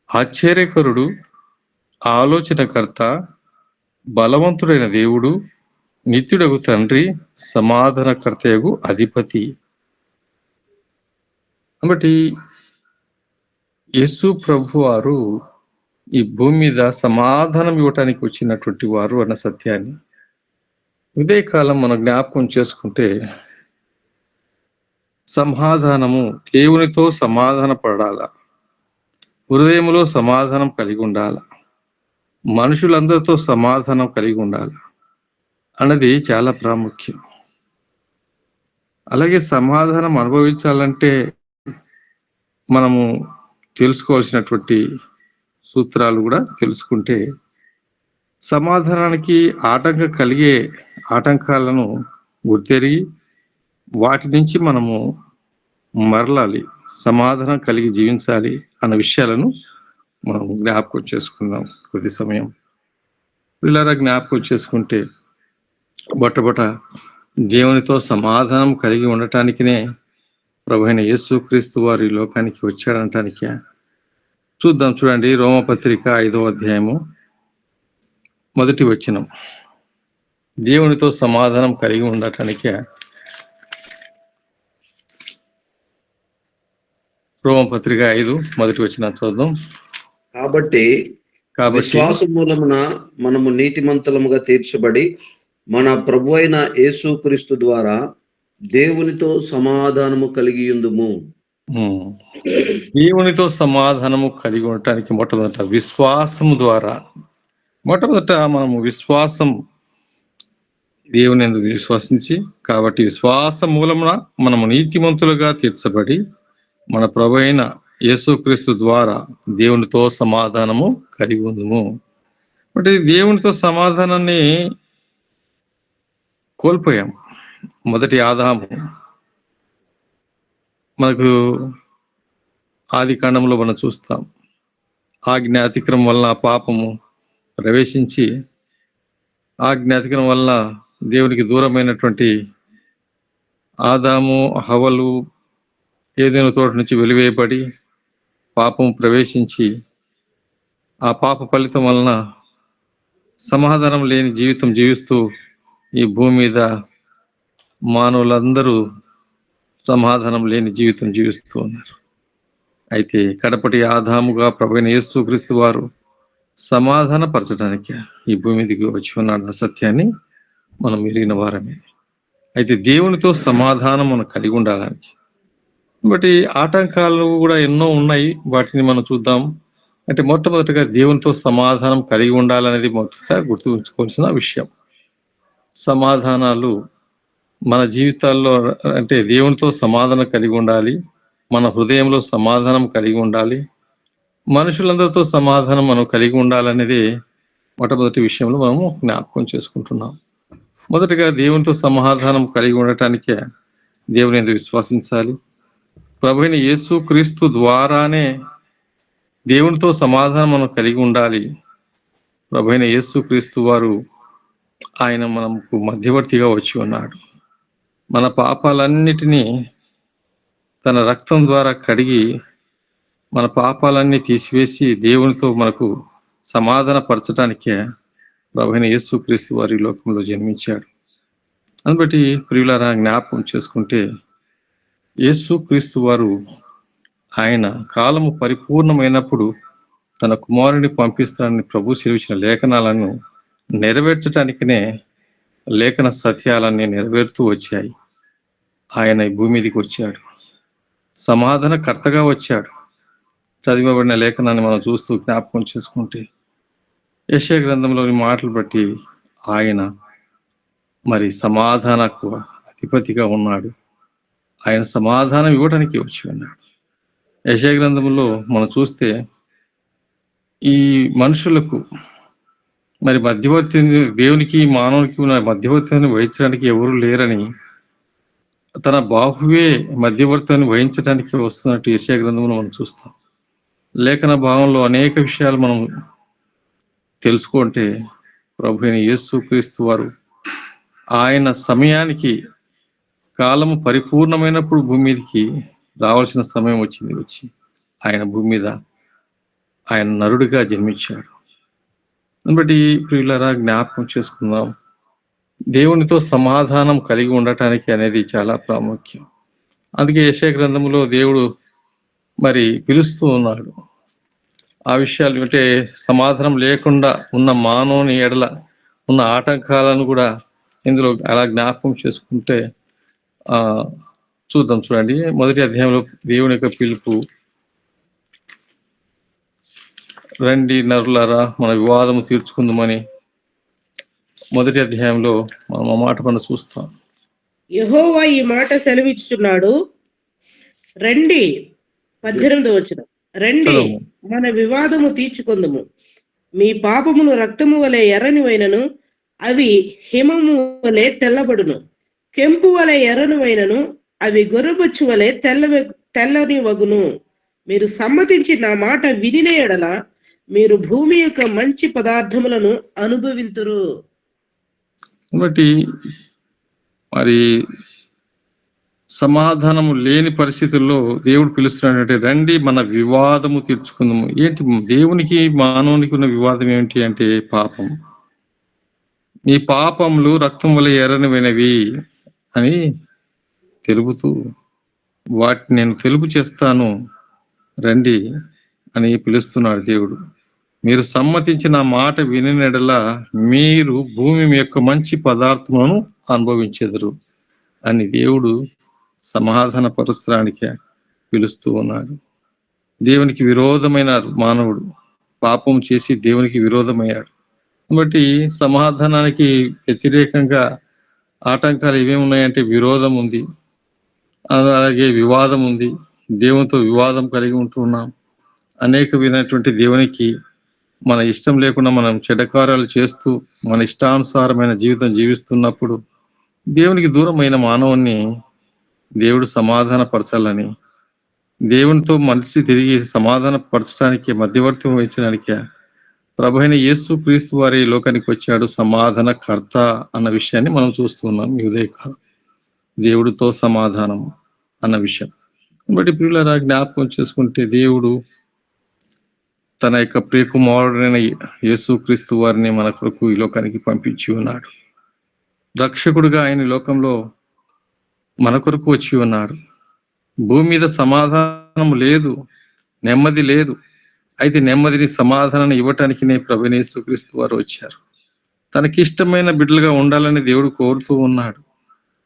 S2: ఆశ్చర్యకరుడు, ఆలోచనకర్త, బలవంతుడైన దేవుడు, నిత్యుడగు తండ్రి, సమాధానకర్తయగు అధిపతి. కాబట్టి యేసు ప్రభు వారు ఈ భూమి మీద సమాధానం ఇవ్వటానికి వచ్చినటువంటి వారు అన్న సత్యాన్ని ఉదయకాలం మనం జ్ఞాపకం చేసుకుంటే, సమాధానము, దేవునితో సమాధాన పడాల, హృదయంలో సమాధానం కలిగి ఉండాల, మనుషులందరితో సమాధానం కలిగి ఉండాలి అన్నది చాలా ప్రాముఖ్యం. అలాగే సమాధానం అనుభవించాలంటే మనము తెలుసుకోవాల్సినటువంటి సూత్రాలు కూడా తెలుసుకుంటే, సమాధానానికి ఆటంకం కలిగే ఆటంకాలను గుర్తెరిగి వాటి నుంచి మనము మరలాలి, సమాధానం కలిగి జీవించాలి అన్న విషయాలను మనం జ్ఞాపకం చేసుకుందాం. కొద్ది సమయం పిల్లరా జ్ఞాపకం చేసుకుంటే, బొట్టబొట దేవునితో సమాధానం కలిగి ఉండటానికినే ప్రభువైన యేసుక్రీస్తు వారి లోకానికి వచ్చాడనటానికే చూద్దాం. చూడండి, రోమపత్రిక 5వ అధ్యాయము 1వ వచనం. దేవునితో సమాధానం కలిగి ఉండటానికే రోమపత్రిక 5:1 వచనం చూద్దాం.
S4: కాబట్టి విశ్వాస మూలమున మనము నీతిమంతులముగా తీర్చబడి మన ప్రభు అయిన యేసుక్రీస్తు ద్వారా దేవునితో సమాధానము కలిగి ఉందుము.
S2: దేవునితో సమాధానము కలిగి ఉండటానికి మొట్టమొదట విశ్వాసము ద్వారా, మొట్టమొదట మనము విశ్వాసం, దేవుని యందు విశ్వసించి, కాబట్టి విశ్వాస మూలమున మనము నీతిమంతులుగా తీర్చబడి మన ప్రభు అయిన యేసుక్రీస్తు ద్వారా దేవునితో సమాధానము కలిగి ఉందుము. అంటే దేవునితో సమాధానాన్ని కోల్పోయాం. మొదటి ఆదాము, మనకు ఆది కాండంలో మనం చూస్తాం, ఆజ్ఞాతిక్రమం వల్ల పాపము ప్రవేశించి, ఆజ్ఞాతిక్రమం వల్ల దేవునికి దూరమైనటువంటి ఆదాము హవ్వలు ఏదైనా తోట నుంచి వెలివేయబడి పాపం ప్రవేశించి, ఆ పాప ఫలితం వలన సమాధానం లేని జీవితం జీవిస్తూ ఈ భూమి మీద మానవులందరూ సమాధానం లేని జీవితం జీవిస్తూ ఉన్నారు. అయితే కడపటి ఆదాముగా ప్రభువైన యేసుక్రీస్తు వారు సమాధాన పరచడానికి ఈ భూమి మీదకి వచ్చి ఉన్నాడన్న సత్యాన్ని మనం ఎరిగిన వారమే. అయితే దేవునితో సమాధానం మనం కలిగి ఉండాలని బట్టి ఆటంకాలు కూడా ఎన్నో ఉన్నాయి, వాటిని మనం చూద్దాం. అంటే మొట్టమొదటిగా దేవునితో సమాధానం కలిగి ఉండాలనేది మొదట గుర్తుంచుకోవాల్సిన విషయం. సమాధానాలు మన జీవితాల్లో అంటే దేవునితో సమాధానం కలిగి ఉండాలి, మన హృదయంలో సమాధానం కలిగి ఉండాలి, మనుషులందరితో సమాధానం మనం కలిగి ఉండాలనేది మొట్టమొదటి విషయంలో మనము జ్ఞాపకం చేసుకుంటున్నాం. మొదటగా దేవునితో సమాధానం కలిగి ఉండటానికే దేవుని ఎందుకు విశ్వసించాలి. ప్రభువైన యేసు క్రీస్తు ద్వారానే దేవునితో సమాధానం మనం కలిగి ఉండాలి. ప్రభువైన యేసు క్రీస్తు వారు ఆయన మనకు మధ్యవర్తిగా వచ్చి ఉన్నాడు. మన పాపాలన్నిటినీ తన రక్తం ద్వారా కడిగి మన పాపాలన్నీ తీసివేసి దేవునితో మనకు సమాధాన పరచడానికే ప్రభువైన యేసు క్రీస్తు వారి లోకంలో జన్మించాడు. అందుబట్టి ప్రియులారా జ్ఞాపకం చేసుకుంటే యేసు క్రీస్తు వారు ఆయన కాలము పరిపూర్ణమైనప్పుడు తన కుమారుని పంపిస్తానని ప్రభు సెలవిచ్చిన లేఖనాలను నెరవేర్చడానికనే లేఖన సత్యాలన్నీ నెరవేరుతూ వచ్చాయి. ఆయన ఈ భూమి మీదకి వచ్చాడు, సమాధానకర్తగా వచ్చాడు. చదివబడిన లేఖనాన్ని మనం చూస్తూ జ్ఞాపకం చేసుకుంటే యెషయా గ్రంథంలోని మాటలు బట్టి ఆయన మరి సమాధానకు అధిపతిగా ఉన్నాడు. ఆయన సమాధానం ఇవ్వడానికి వచ్చి ఉన్నాడు. యెషయా గ్రంథంలో మనం చూస్తే ఈ మనుషులకు మరి మధ్యవర్తి, దేవునికి మానవునికి ఉన్న మధ్యవర్తిని వహించడానికి ఎవరు లేరని తన బాహువే మధ్యవర్తిని వహించడానికి వస్తున్నట్టు యెషయా గ్రంథంలో మనం చూస్తాం. లేఖన భావంలో అనేక విషయాలు మనం తెలుసుకుంటే ప్రభువైన యేసు క్రీస్తు వారు ఆయన సమయానికి కాలము పరిపూర్ణమైనప్పుడు భూమి మీదకి రావాల్సిన సమయం వచ్చి ఆయన భూమి మీద ఆయన నరుడిగా జన్మించాడు. బట్టి ప్రియులారా జ్ఞాపకం చేసుకుందాం, దేవునితో సమాధానం కలిగి ఉండటానికి అనేది చాలా ప్రాముఖ్యం. అందుకే యెషయా గ్రంథంలో దేవుడు మరి పిలుస్తూ ఉన్నాడు. ఆ విషయాలు అంటే సమాధానం లేకుండా ఉన్న మానవుని ఎడల ఉన్న ఆటంకాలను కూడా ఇందులో అలా జ్ఞాపకం చేసుకుంటే చూద్దాం. చూడండి, మొదటి అధ్యాయంలో దేవుని యొక్క పిలుపు, రండి నరులారా మన వివాదము తీర్చుకుందామని మొదటి అధ్యాయంలో మనం ఆ మాట మనం చూస్తాం.
S5: యెహోవా ఈ మాట సెలవిచ్చుచున్నాడు, రండి 18వ వచనం, రండి మన వివాదము తీర్చుకుందుము. మీ పాపములు రక్తము వలె ఎర్రనివైనను అవి హిమము వలె తెల్లబడును, కెంపు వలె ఎర్రనివైనను అవి గొర్రెబొచ్చు వలె తెల్లని వగును. మీరు సమ్మతించి నా మాట వినిన ఎడల మీరు భూమి యొక్క మంచి పదార్థములను అనుభవింతురు.
S2: కాబట్టి మరి సమాధానము లేని పరిస్థితుల్లో దేవుడు పిలుస్తున్నాడంటే రండి మన వివాదము తీర్చుకుందాము. ఏంటి దేవునికి మానవునికి ఉన్న వివాదం ఏంటి అంటే పాపం. మీ పాపములు రక్తం వల్ల ఎర్రనివైనవి అని తెలుపుతూ వాటిని నేను తెలుపు చేస్తాను రండి అని పిలుస్తున్నాడు దేవుడు. మీరు సమ్మతించిన మాట వినినడలా మీరు భూమి యొక్క మంచి పదార్థములను అనుభవించెదరు అని దేవుడు సమాధాన పరచడానికి పిలుస్తూ ఉన్నాడు. దేవునికి విరోధమైన మానవుడు పాపం చేసి దేవునికి విరోధమయ్యాడు. కాబట్టి సమాధానానికి వ్యతిరేకంగా ఆటంకాలు ఏమేమి ఉన్నాయంటే విరోధం ఉంది, అలాగే వివాదం ఉంది. దేవునితో వివాదం కలిగి ఉంటున్నాం. అనేక వినటువంటి దేవునికి మన ఇష్టం లేకుండా మనం చెడ్డకార్యాలు చేస్తూ మన ఇష్టానుసారమైన జీవితం జీవిస్తున్నప్పుడు దేవునికి దూరమైన మానవుని దేవుడు సమాధాన పరచాలని, దేవునితో మనిషి తిరిగి సమాధాన పరచడానికి మధ్యవర్తి వహించడానికి ప్రభువైన యేసు క్రీస్తు వారి లోకానికి వచ్చాడు, సమాధానకర్త అన్న విషయాన్ని మనం చూస్తున్నాం. ఈ ఉదయకాలం దేవుడితో సమాధానం అన్న విషయం బట్టి ప్రియులారా జ్ఞాపకం చేసుకుంటే దేవుడు తన యొక్క ప్రియకుమారుడైన యేసు క్రీస్తు వారిని మన కొరకు ఈ లోకానికి పంపించి ఉన్నాడు. రక్షకుడుగా ఆయన లోకంలో మన కొరకు వచ్చి ఉన్నాడు. భూమి మీద సమాధానం లేదు, నెమ్మది లేదు. అయితే నెమ్మదిని సమాధానాన్ని ఇవ్వటానికి ప్రభువైన యేసు క్రీస్తు వారు వచ్చారు. తనకి ఇష్టమైన బిడ్డలుగా ఉండాలని దేవుడు కోరుతూ ఉన్నాడు.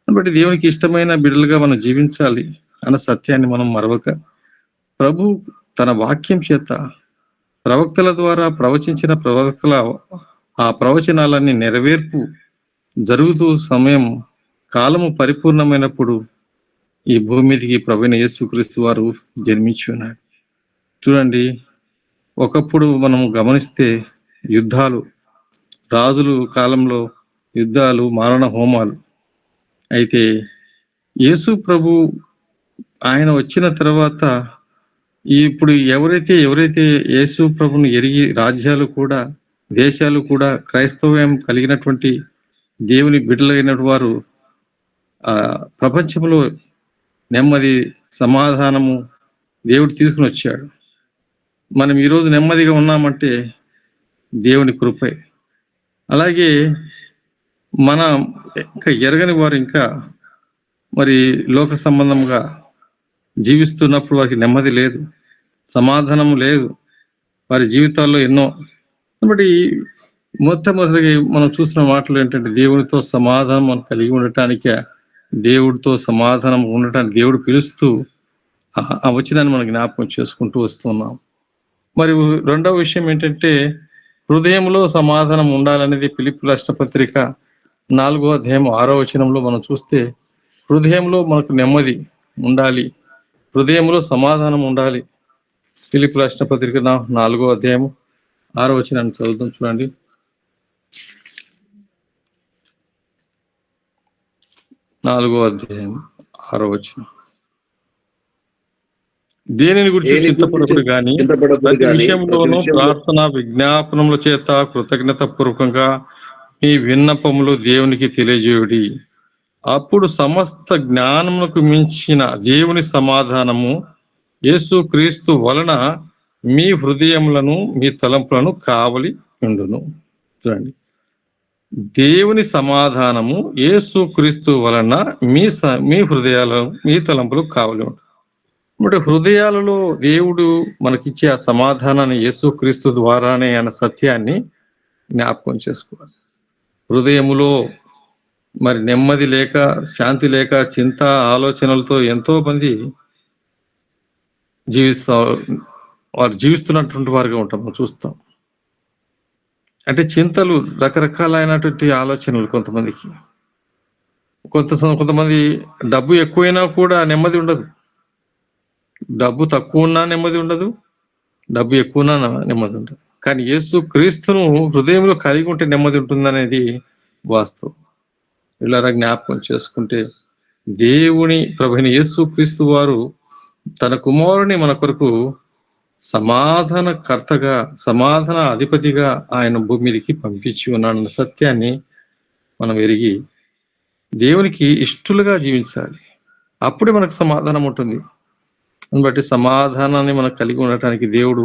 S2: కాబట్టి దేవునికి ఇష్టమైన బిడ్డలుగా మనం జీవించాలి. అన్న సత్యాన్ని మనం మరవక, ప్రభు తన వాక్యం చేత ప్రవక్తల ద్వారా ప్రవచించిన ప్రవక్తల ఆ ప్రవచనాలన్నీ నెరవేర్పు జరుగుతూ కాలము పరిపూర్ణమైనప్పుడు ఈ భూమి మీదకి ప్రభువైన యేసుక్రీస్తు వారు జన్మించి ఉన్నాడు. చూడండి, ఒకప్పుడు మనం గమనిస్తే యుద్ధాలు, రాజులు కాలంలో యుద్ధాలు, మారణ హోమాలు. అయితే యేసు ప్రభు ఆయన వచ్చిన తర్వాత ఇప్పుడు ఎవరైతే యేసు ప్రభుని ఎరిగి రాజ్యాలు కూడా, దేశాలు కూడా క్రైస్తవ్యం కలిగినటువంటి దేవుని బిడ్డలైన వారు ప్రపంచంలో నెమ్మది, సమాధానము దేవుడు తీసుకుని వచ్చాడు. మనం ఈరోజు నెమ్మదిగా ఉన్నామంటే దేవుని కృపే. అలాగే మన ఇంకా ఎరగని వారు ఇంకా మరి లోక సంబంధంగా జీవిస్తున్నప్పుడు వారికి నెమ్మది లేదు, సమాధానం లేదు, వారి జీవితాల్లో ఎన్నో. కాబట్టి మొట్టమొదటిగా మనం చూసిన మాటలు ఏంటంటే, దేవునితో సమాధానం మనం కలిగి ఉండటానికే, దేవుడితో సమాధానం ఉండటానికి దేవుడు పిలుస్తూ ఆ వచనాన్ని మనం జ్ఞాపకం చేసుకుంటూ వస్తున్నాం. మరి రెండవ విషయం ఏంటంటే, హృదయంలో సమాధానం ఉండాలనేది ఫిలిప్పీ రాష్ట్ర పత్రిక 4వ అధ్యాయం 6వ వచనంలో మనం చూస్తే, హృదయంలో మనకు నెమ్మది ఉండాలి, హృదయంలో సమాధానం ఉండాలి. ఫిలిప్పీ రాష్ట్ర పత్రిక 4వ అధ్యాయం 6వ వచనాన్ని చదువుతాం, చూడండి. నాలుగో అధ్యాయం 6వ వచనం. దేనిని గురించి చింతపడకుడు గాని ప్రతి విషయంలోనూ ప్రార్థన విజ్ఞాపనముల చేత కృతజ్ఞత పూర్వకంగా మీ విన్నపములు దేవునికి తెలియజేయుడి. అప్పుడు సమస్త జ్ఞానములకు మించిన దేవుని సమాధానము యేసు క్రీస్తు వలన మీ హృదయములను, మీ తలంపులను కావలి ఉండును. చూడండి, దేవుని సమాధానము యేసు క్రీస్తు వలన మీ హృదయాలను, మీ తలంపులు కావలి ఉండు. అంటే హృదయాలలో దేవుడు మనకిచ్చే ఆ సమాధానాన్ని యేసు క్రీస్తు ద్వారానే అన్న సత్యాన్ని జ్ఞాపకం చేసుకోవాలి. హృదయములో మరి నెమ్మది లేక, శాంతి లేక, చింత ఆలోచనలతో ఎంతో మంది వారు జీవిస్తున్నటువంటి వారుగా ఉంటాం, చూస్తాం. అంటే చింతలు, రకరకాలైనటువంటి ఆలోచనలు కొంతమందికి. కొంతమంది డబ్బు ఎక్కువైనా కూడా నెమ్మది ఉండదు, డబ్బు తక్కువ ఉన్నా నెమ్మది ఉండదు, డబ్బు ఎక్కువ ఉన్నా నెమ్మది ఉండదు. కానీ యేసు క్రీస్తును హృదయంలో కలిగి ఉంటే నెమ్మది ఉంటుందనేది వాస్తవం. ఇలా జ్ఞాపకం చేసుకుంటే, దేవుని ప్రభువైన యేసు క్రీస్తు వారు తన కుమారుని మన కొరకు సమాధానకర్తగా, సమాధాన అధిపతిగా ఆయన భూమి మీదకి పంపించి ఉన్నాడన్న సత్యాన్ని మనం ఎరిగి దేవునికి ఇష్టలుగా జీవించాలి. అప్పుడే మనకు సమాధానం ఉంటుంది. దాన్ని బట్టి సమాధానాన్ని మనం కలిగి ఉండటానికి దేవుడు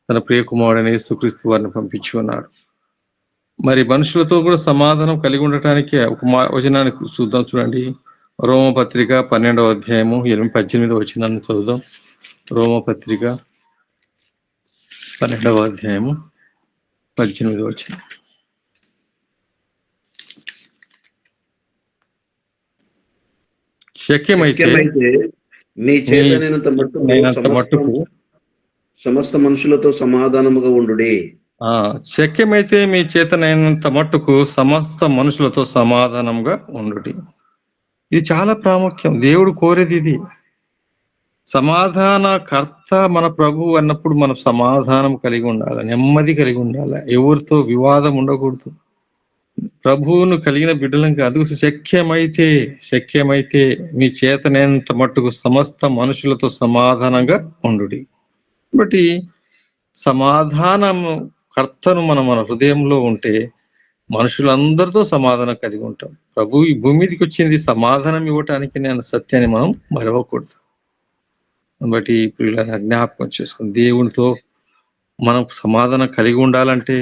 S2: తన ప్రియ కుమారుడైన యేసుక్రీస్తు వారిని పంపించి ఉన్నాడు. మరి మనుషులతో కూడా సమాధానం కలిగి ఉండటానికి ఒక వచనాన్ని చూద్దాం, చూడండి. రోమపత్రిక 12వ అధ్యాయము 18వ వచనాన్ని చదువుదాం. రోమపత్రిక 12వ అధ్యాయము 18వ వచనం. శక్యమైతే
S8: మీ చేతనైనంత మట్టుకు సమస్త మనుషులతో సమాధానముగా ఉండుడి.
S2: శక్యమైతే మీ చేతనైనంత మట్టుకు సమస్త మనుషులతో సమాధానంగా ఉండుడి. ఇది చాలా ప్రాముఖ్యం. దేవుడు కోరేది ఇది. సమాధానకర్త మన ప్రభు అన్నప్పుడు మనం సమాధానం కలిగి ఉండాలి, నెమ్మది కలిగి ఉండాలి, ఎవరితో వివాదం ఉండకూడదు. ప్రభువును కలిగిన బిడ్డలంగా అందుకు శక్యమైతే మీ చేతనైనంత మట్టుకు సమస్త మనుషులతో సమాధానంగా ఉండుడి. బట్టి సమాధానము కర్తను మన హృదయంలో ఉంటే మనుషులందరితో సమాధానం కలిగి ఉంటాం. ప్రభు ఈ భూమి మీదకి వచ్చింది సమాధానం ఇవ్వటానికి అన్న సత్యాన్ని మనం మరవకూడదు. బట్టి ఇప్పుడు ఇలా జ్ఞాపకం చేసుకుని దేవునితో మనం సమాధానం కలిగి ఉండాలంటే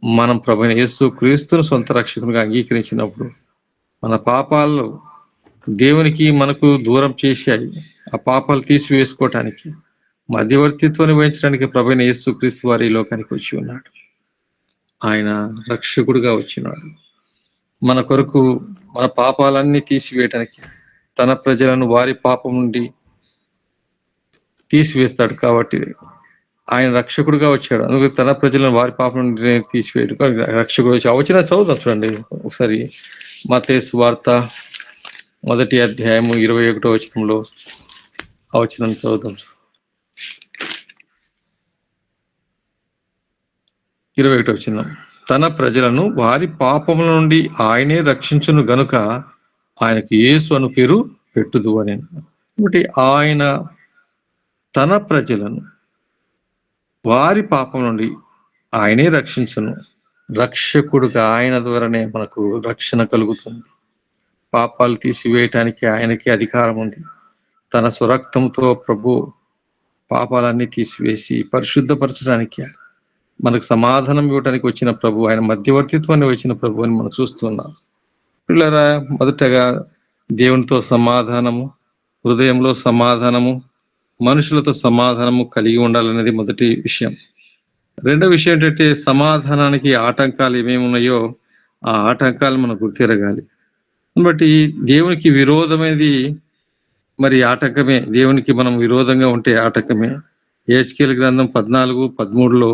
S2: మనం ప్రభువైన యేసు క్రీస్తును సొంత రక్షకునిగా అంగీకరించినప్పుడు మన పాపాలు దేవునికి మనకు దూరం చేశాయి. ఆ పాపాలు తీసివేసుకోవటానికి, మధ్యవర్తిత్వాన్ని వహించడానికి ప్రభువైన యేసు క్రీస్తు వారి ఈ లోకానికి వచ్చి ఉన్నాడు. ఆయన రక్షకుడుగా వచ్చినాడు మన కొరకు, మన పాపాలన్నీ తీసివేయటానికి. తన ప్రజలను వారి పాపం నుండి తీసివేస్తాడు. కాబట్టి ఆయన రక్షకుడుగా వచ్చాడు. అందుకే తన ప్రజలను వారి పాపం నుండి తీసివేయడు రక్షకుడు వచ్చి వచ్చిన చదువుతాం చూడండి ఒకసారి. మత్తయి సువార్త 1వ అధ్యాయము 21వ వచనంలో ఆ వచనం చదువుతాం. 21వ వచనం, తన ప్రజలను వారి పాపముల నుండి ఆయనే రక్షించును గనుక ఆయనకు యేసు అను పేరు పెట్టుదు అని. కాబట్టి ఆయన తన ప్రజలను వారి పాపం నుండి ఆయనే రక్షించును. రక్షకుడుగా ఆయన ద్వారానే మనకు రక్షణ కలుగుతుంది. పాపాలు తీసివేయటానికి ఆయనకి అధికారం ఉంది. తన స్వరక్తంతో ప్రభు పాపాలన్నీ తీసివేసి పరిశుద్ధపరచడానికి, మనకు సమాధానం ఇవ్వడానికి వచ్చిన ప్రభు, ఆయన మధ్యవర్తిత్వాన్ని వచ్చిన ప్రభు అని మనం చూస్తున్నాం. పిల్లరా, మొదటగా దేవునితో సమాధానము, హృదయంలో సమాధానము, మనుషులతో సమాధానము కలిగి ఉండాలనేది మొదటి విషయం. రెండో విషయం ఏంటంటే సమాధానానికి ఆటంకాలు ఏమేమి ఉన్నాయో ఆ ఆటంకాలు మనం గుర్తిరగాలి. బట్టి దేవునికి విరోధమైనది మరి ఆటంకమే. దేవునికి మనం విరోధంగా ఉంటే ఆటంకమే. యెహెజ్కేలు గ్రంథం 14:13లో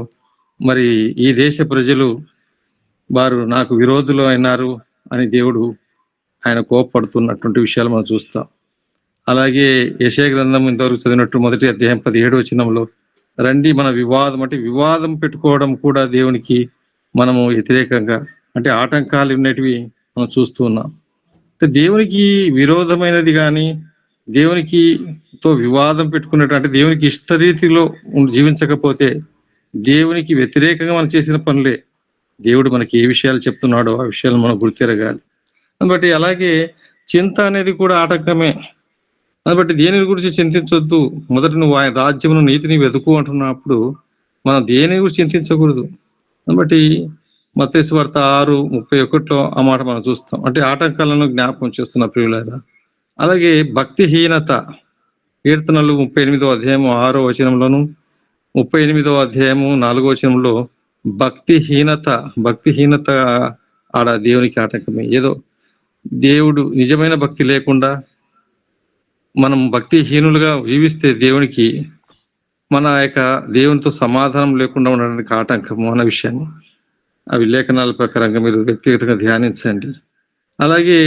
S2: మరి ఈ దేశ ప్రజలు వారు నాకు విరోధులు అయినారు అని దేవుడు ఆయన కోపడుతున్నటువంటి విషయాలు మనం చూస్తాం. అలాగే యెషయా గ్రంథం ఇంతవరకు చదివినట్టు 1వ అధ్యాయం 17వ వచనంలో రండి మన వివాదం, అంటే వివాదం పెట్టుకోవడం కూడా దేవునికి మనము వ్యతిరేకంగా, అంటే ఆటంకాలు ఉన్నటివి మనం చూస్తూ ఉన్నాం. అంటే దేవునికి విరోధమైనది కానీ దేవునికి తో వివాదం పెట్టుకున్నట్టు, అంటే దేవునికి ఇష్టరీతిలో జీవించకపోతే దేవునికి వ్యతిరేకంగా మనం చేసిన పనులే. దేవుడు మనకి ఏ విషయాలు చెప్తున్నాడో ఆ విషయాలు మనం గుర్తిరగాలి. కాబట్టి అలాగే చింత అనేది కూడా ఆటంకమే. కాబట్టి దేని గురించి చింతించొద్దు. మొదట నువ్వు ఆయన రాజ్యమును నీతిని వెతుకు అంటున్నప్పుడు మనం దేని గురించి చింతించకూడదు. కాబట్టి మత్తయి సువార్త 6:31లో ఆ మాట మనం చూస్తాం. అంటే ఆటంకాలను జ్ఞాపకం చేస్తున్న ప్రియులారా. అలాగే భక్తిహీనత, కీర్తనలు 38వ అధ్యాయము 6వ వచనంలోను 38వ అధ్యాయము 4వ వచనంలో భక్తిహీనత ఆడ దేవునికి ఆటంకమే. ఏదో దేవుడు నిజమైన భక్తి లేకుండా మనం భక్తిహీనులుగా జీవిస్తే దేవునికి మన యొక్క దేవునితో సమాధానం లేకుండా ఉండడానికి ఆటంకము అన్న విషయాన్ని అవి లేఖనాల ప్రకారంగా మీరు వ్యక్తిగతంగా ధ్యానించండి. అలాగే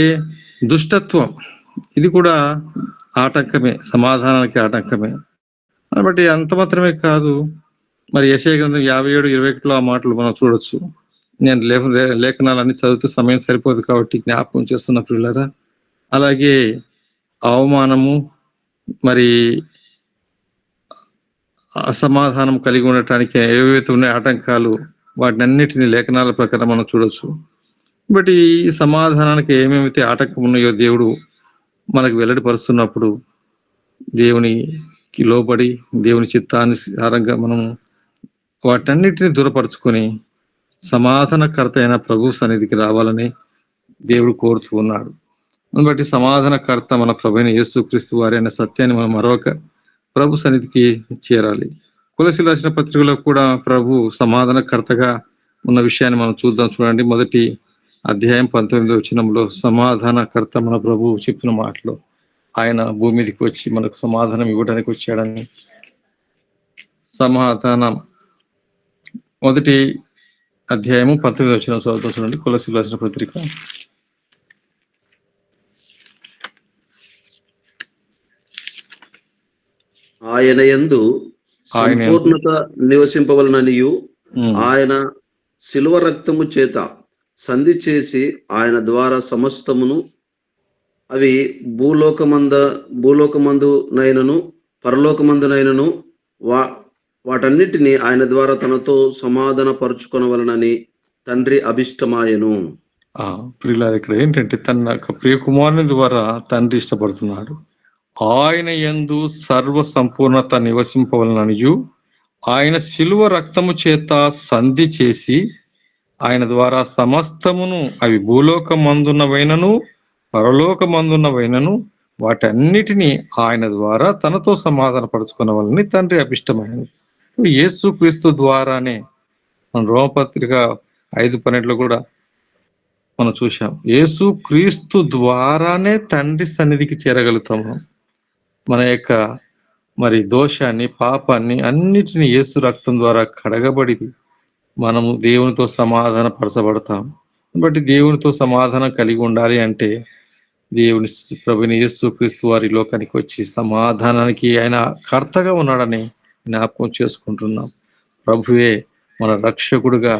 S2: దుష్టత్వం, ఇది కూడా ఆటంకమే, సమాధానానికి ఆటంకమే. కాబట్టి అంత మాత్రమే కాదు, మరి యెషయా గ్రంథం 57:21లో ఆ మాటలు మనం చూడొచ్చు. నేను లేఖనాలన్నీ చదివితే సమయం సరిపోదు కాబట్టి జ్ఞాపకం చేస్తున్న ప్రియులారా. అలాగే అవమానము, మరి అసమాధానం కలిగి ఉండటానికి ఏవైతే ఉన్నాయి ఆటంకాలు, వాటిని అన్నిటిని లేఖనాల ప్రకారం మనం చూడొచ్చు. బట్ ఈ సమాధానానికి ఏమేమైతే ఆటంకం ఉన్నాయో దేవుడు మనకు వెల్లడిపరుస్తున్నప్పుడు దేవునికి లోబడి దేవుని చిత్తానుసారంగా మనము వాటన్నిటిని దూరపరుచుకొని సమాధానకర్త అయిన ప్రభు సన్నిధికి రావాలని దేవుడు కోరుతూ ఉన్నాడు. బట్టి సమాధానకర్త మన ప్రభువైన యేసుక్రీస్తు వారి అనే సత్యాన్ని మనం మరొక ప్రభు సన్నిధికి చేరాలి. కొలస్సీయులకు రాసిన పత్రికలో కూడా ప్రభు సమాధానకర్తగా ఉన్న విషయాన్ని మనం చూద్దాం. చూడండి, 1వ అధ్యాయం 19వ వచనంలో సమాధానకర్త మన ప్రభు చెప్పిన మాటలో ఆయన భూమి మీదకి వచ్చి మనకు సమాధానం ఇవ్వడానికి వచ్చాడని. సమాధానం 1వ అధ్యాయము 19వ వచనం చదువుతాం. చూడండి, కొలస్సీయులకు రాసిన పత్రిక.
S8: ఆయన యందు సంపూర్ణత నివసింపవలననియు ఆయన శిలువ రక్తము చేత సంధి చేసి ఆయన ద్వారా సమస్తమును, అవి భూలోకమందునైనను పరలోకమందునైనను వాటన్నిటిని ఆయన ద్వారా తనతో సమాధాన పరుచుకొనవలనని తండ్రి అభిష్టమాయను.
S2: ప్రియులారా, ఇక్కడ ఏంటంటే తన ప్రియ కుమారుని ద్వారా తండ్రి ఇష్టపడుతున్నాడు. ఆయన యందు సర్వ సంపూర్ణత నివసింపవలననియు ఆయన శిలువ రక్తము చేత సంధి చేసి ఆయన ద్వారా సమస్తమును, అవి భూలోకమందున్నవైనను పరలోకమందున్నవైనను వాటన్నిటినీ ఆయన ద్వారా తనతో సమాధాన పరుచుకునవలని తండ్రి అభిష్టమైనది. యేసుక్రీస్తు ద్వారానే మన రోమపత్రిక 5:12లో కూడా మనం చూశాం. యేసు క్రీస్తు ద్వారానే తండ్రి సన్నిధికి చేరగలుగుతాము. మన యొక్క మరి దోషాన్ని, పాపాన్ని అన్నిటిని యేసు రక్తం ద్వారా కడగబడి మనము దేవునితో సమాధాన పరచబడతాం. కాబట్టి దేవునితో సమాధానం కలిగి ఉండాలి అంటే దేవుని ప్రభుని యేసు క్రీస్తు వారి లోకానికి వచ్చి సమాధానానికి ఆయన కర్తగా ఉన్నాడని జ్ఞాపకం చేసుకుంటున్నాం. ప్రభువే మన రక్షకుడుగా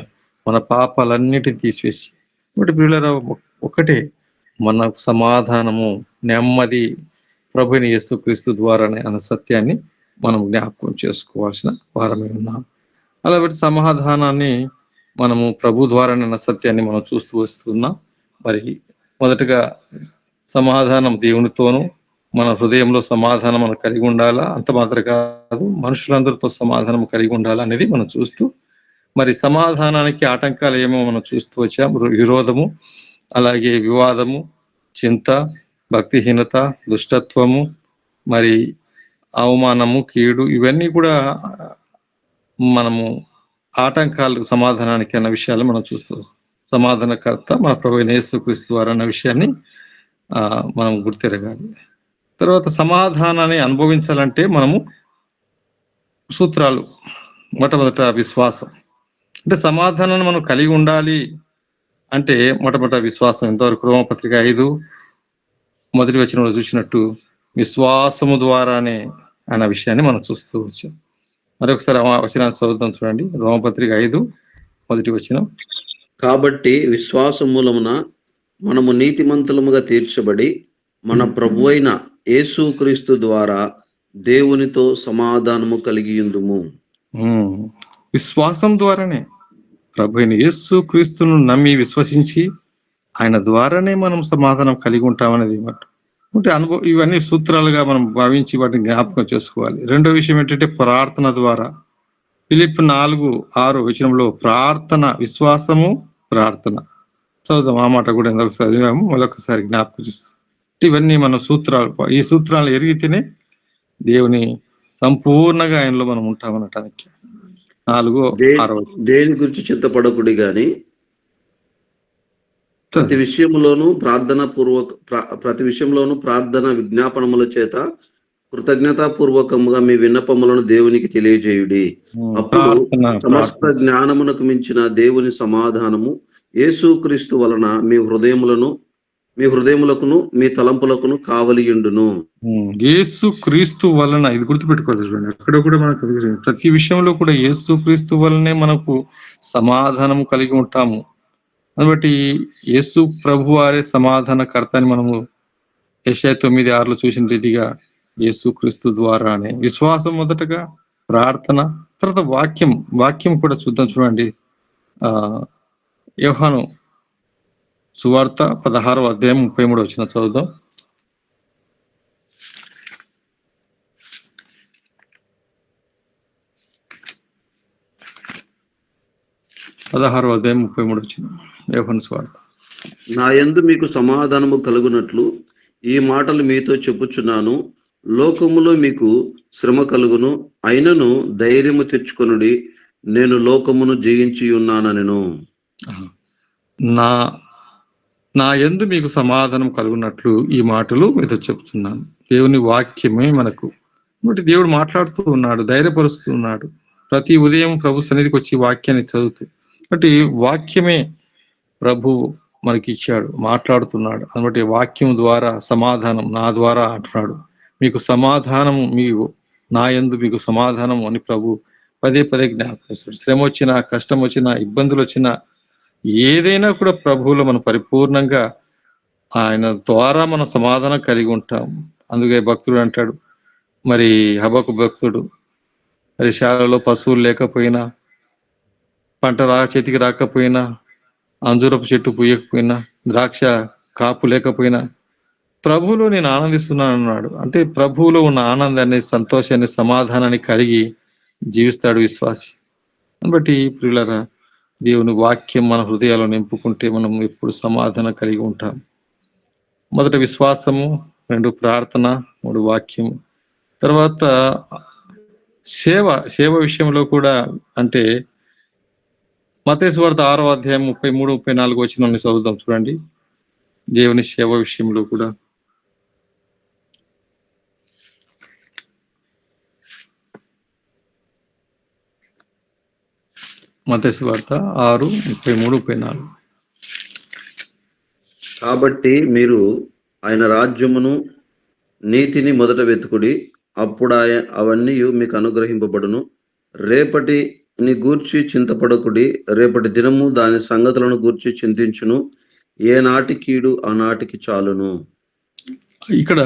S2: మన పాపాలన్నిటిని తీసివేసి, కాబట్టి పిల్లల ఒకటే మన సమాధానము, నెమ్మది ప్రభుని యేసు క్రీస్తు ద్వారానే అన్న సత్యాన్ని మనం జ్ఞాపకం చేసుకోవాల్సిన వారమే ఉన్నాం. అలాంటి సమాధానాన్ని మనము ప్రభు ద్వారానే అన్న సత్యాన్ని మనం చూస్తూ వస్తున్నాం. మరి మొదటగా సమాధానం దేవునితోనూ, మన హృదయంలో సమాధానం మనం కలిగి ఉండాలా. అంత మాత్రం కాదు, మనుషులందరితో సమాధానం కలిగి ఉండాలా అనేది మనం చూస్తూ, మరి సమాధానానికి ఆటంకాలు ఏమో మనం చూస్తూ వచ్చాం. విరోధము, అలాగే వివాదము, చింత, భక్తిహీనత, దుష్టత్వము, మరి అవమానము, కీడు, ఇవన్నీ కూడా మనము ఆటంకాలు సమాధానానికి అన్న విషయాలు మనం చూస్తూ వస్తాం. సమాధానకర్త మన ప్రభువైన యేసుక్రీస్తు వారు అన్న విషయాన్ని మనం గుర్తిరగాలి. తర్వాత సమాధానాన్ని అనుభవించాలంటే మనము సూత్రాలు, మొట్టమొదట విశ్వాసం. అంటే సమాధానాన్ని మనం కలిగి ఉండాలి అంటే మొట్టమొదట విశ్వాసం. ఇంతవరకు రోమపత్రిక 5 మొదటి వచనంలో చూసినట్టు విశ్వాసము ద్వారానే అన్న విషయాన్ని మనం చూస్తూ వచ్చాం. మరొకసారి వచనాన్ని చదువుతాం చూడండి. రోమపత్రిక 5 మొదటి వచనం.
S8: కాబట్టి విశ్వాస మూలమున మనము నీతిమంతులముగా తీర్చబడి మన ప్రభువైన యేసుక్రీస్తు ద్వారా దేవునితో సమాధానము కలిగి ఉందుము.
S2: విశ్వాసం ద్వారానే, ప్రభువైన యేసుక్రీస్తును నమ్మి విశ్వసించి ఆయన ద్వారానే మనం సమాధానం కలిగి ఉంటామనేది అంటే అనుభవం. ఇవన్నీ సూత్రాలుగా మనం భావించి వాటిని జ్ఞాపకం చేసుకోవాలి. రెండో విషయం ఏంటంటే ప్రార్థన ద్వారా. ఫిలిప్పీ 4:6 వచనంలో ప్రార్థన, విశ్వాసము, ప్రార్థన చదువుదాం. ఆ మాట కూడా ఎందుకు చదివాము, మరొకసారి జ్ఞాపకం చేస్తాం. ఇవన్నీ మన సూత్రాలు. ఈ సూత్రాలు ఎరిగితేనే దేవుని సంపూర్ణంగా ఆయనలో మనం ఉంటామనటానికి. 4:6
S8: దేని గురించి చింతపడకుడి గాని ప్రతి విషయంలోనూ ప్రార్థన విజ్ఞాపనముల చేత కృతజ్ఞతాపూర్వకముగా మీ విన్నపములను దేవునికి తెలియజేయుడి. అప్పుడు సమస్త జ్ఞానమునకు మించిన దేవుని సమాధానము యేసుక్రీస్తు వలన మీ హృదయములకును మీ తలంపులకును కావలియుండును.
S2: యేసుక్రీస్తు వలన, ఇది గుర్తుపెట్టుకోవాలి చూడండి. అక్కడ కూడా మనకు ప్రతి విషయంలో కూడా యేసుక్రీస్తు వలనే మనకు సమాధానము కలిగి ఉంటాము. కాబట్టి యేసు ప్రభు వారే సమాధానకర్త అని మనము యెషయా 9:6 చూసిన రీతిగా యేసుక్రీస్తు ద్వారానే. విశ్వాసం మొదటగా, ప్రార్థన, తర్వాత వాక్యం కూడా చూద్దాం చూడండి. యోహాను సువార్త 16:33 చదువుదాం. 16:33 యోహాను సువార్త.
S8: నా యందు మీకు సమాధానము కలుగునట్లు ఈ మాటలు మీతో చెప్పుచున్నాను. లోకములో మీకు శ్రమ కలుగును, అయినను ధైర్యము తెచ్చుకొనుడి, నేను లోకమును జయించి ఉన్నానెను.
S2: నా యందు మీకు సమాధానం కలుగునట్లు ఈ మాటలు మీతో చెప్తున్నాను. దేవుని వాక్యమే మనకు. కాబట్టి దేవుడు మాట్లాడుతూ ఉన్నాడు, ధైర్యపరుస్తూ ఉన్నాడు. ప్రతి ఉదయం ప్రభు సన్నిధికి వచ్చి వాక్యాన్ని చదువుతూ, కాబట్టి వాక్యమే ప్రభు మనకి ఇచ్చాడు, మాట్లాడుతున్నాడు. కాబట్టి వాక్యం ద్వారా సమాధానం నా ద్వారా అంటున్నాడు. మీకు సమాధానము, నా యందు మీకు సమాధానము అని ప్రభు పదే జ్ఞాపకం చేస్తాడు. శ్రమ వచ్చినా, కష్టం వచ్చినా, ఇబ్బందులు వచ్చినా, ఏదైనా కూడా ప్రభువులో మనం పరిపూర్ణంగా ఆయన ద్వారా మనం సమాధానం కలిగి ఉంటాం. అందుకే భక్తుడు అంటాడు, మరి హబక్కు భక్తుడు, మరి శాలలో పశువులు లేకపోయినా, పంట చేతికి రాకపోయినా, అంజూరపు చెట్టు పూయకపోయినా, ద్రాక్ష కాపు లేకపోయినా ప్రభువులో నేను ఆనందిస్తున్నాను అన్నాడు. అంటే ప్రభువులో ఉన్న ఆనందాన్ని, సంతోషాన్ని, సమాధానాన్ని కలిగి జీవిస్తాడు విశ్వాసి. కాబట్టి ప్రియులారా, దేవుని వాక్యం మన హృదయాల్లో నింపుకుంటే మనం ఎప్పుడు సమాధానం కలిగి ఉంటాం. మొదట విశ్వాసము, 2 ప్రార్థన, 3 వాక్యము. తర్వాత సేవ విషయంలో కూడా అంటే మత్తయి సువార్త 6వ అధ్యాయం 33, 34 వచనాన్ని చదువుదాం చూడండి. దేవుని సేవ విషయంలో కూడా మత్తయి సువార్త 6:33, 34.
S8: కాబట్టి మీరు ఆయన రాజ్యమును నీతిని మొదట వెతుకుడి, అప్పుడు అవన్నీ మీకు అనుగ్రహింపబడును. రేపటిని గూర్చి చింతపడకుడి, రేపటి దినము దాని సంగతులను గూర్చి చింతించును. ఏ నాటి కీడు ఆ నాటికి చాలును.
S2: ఇక్కడ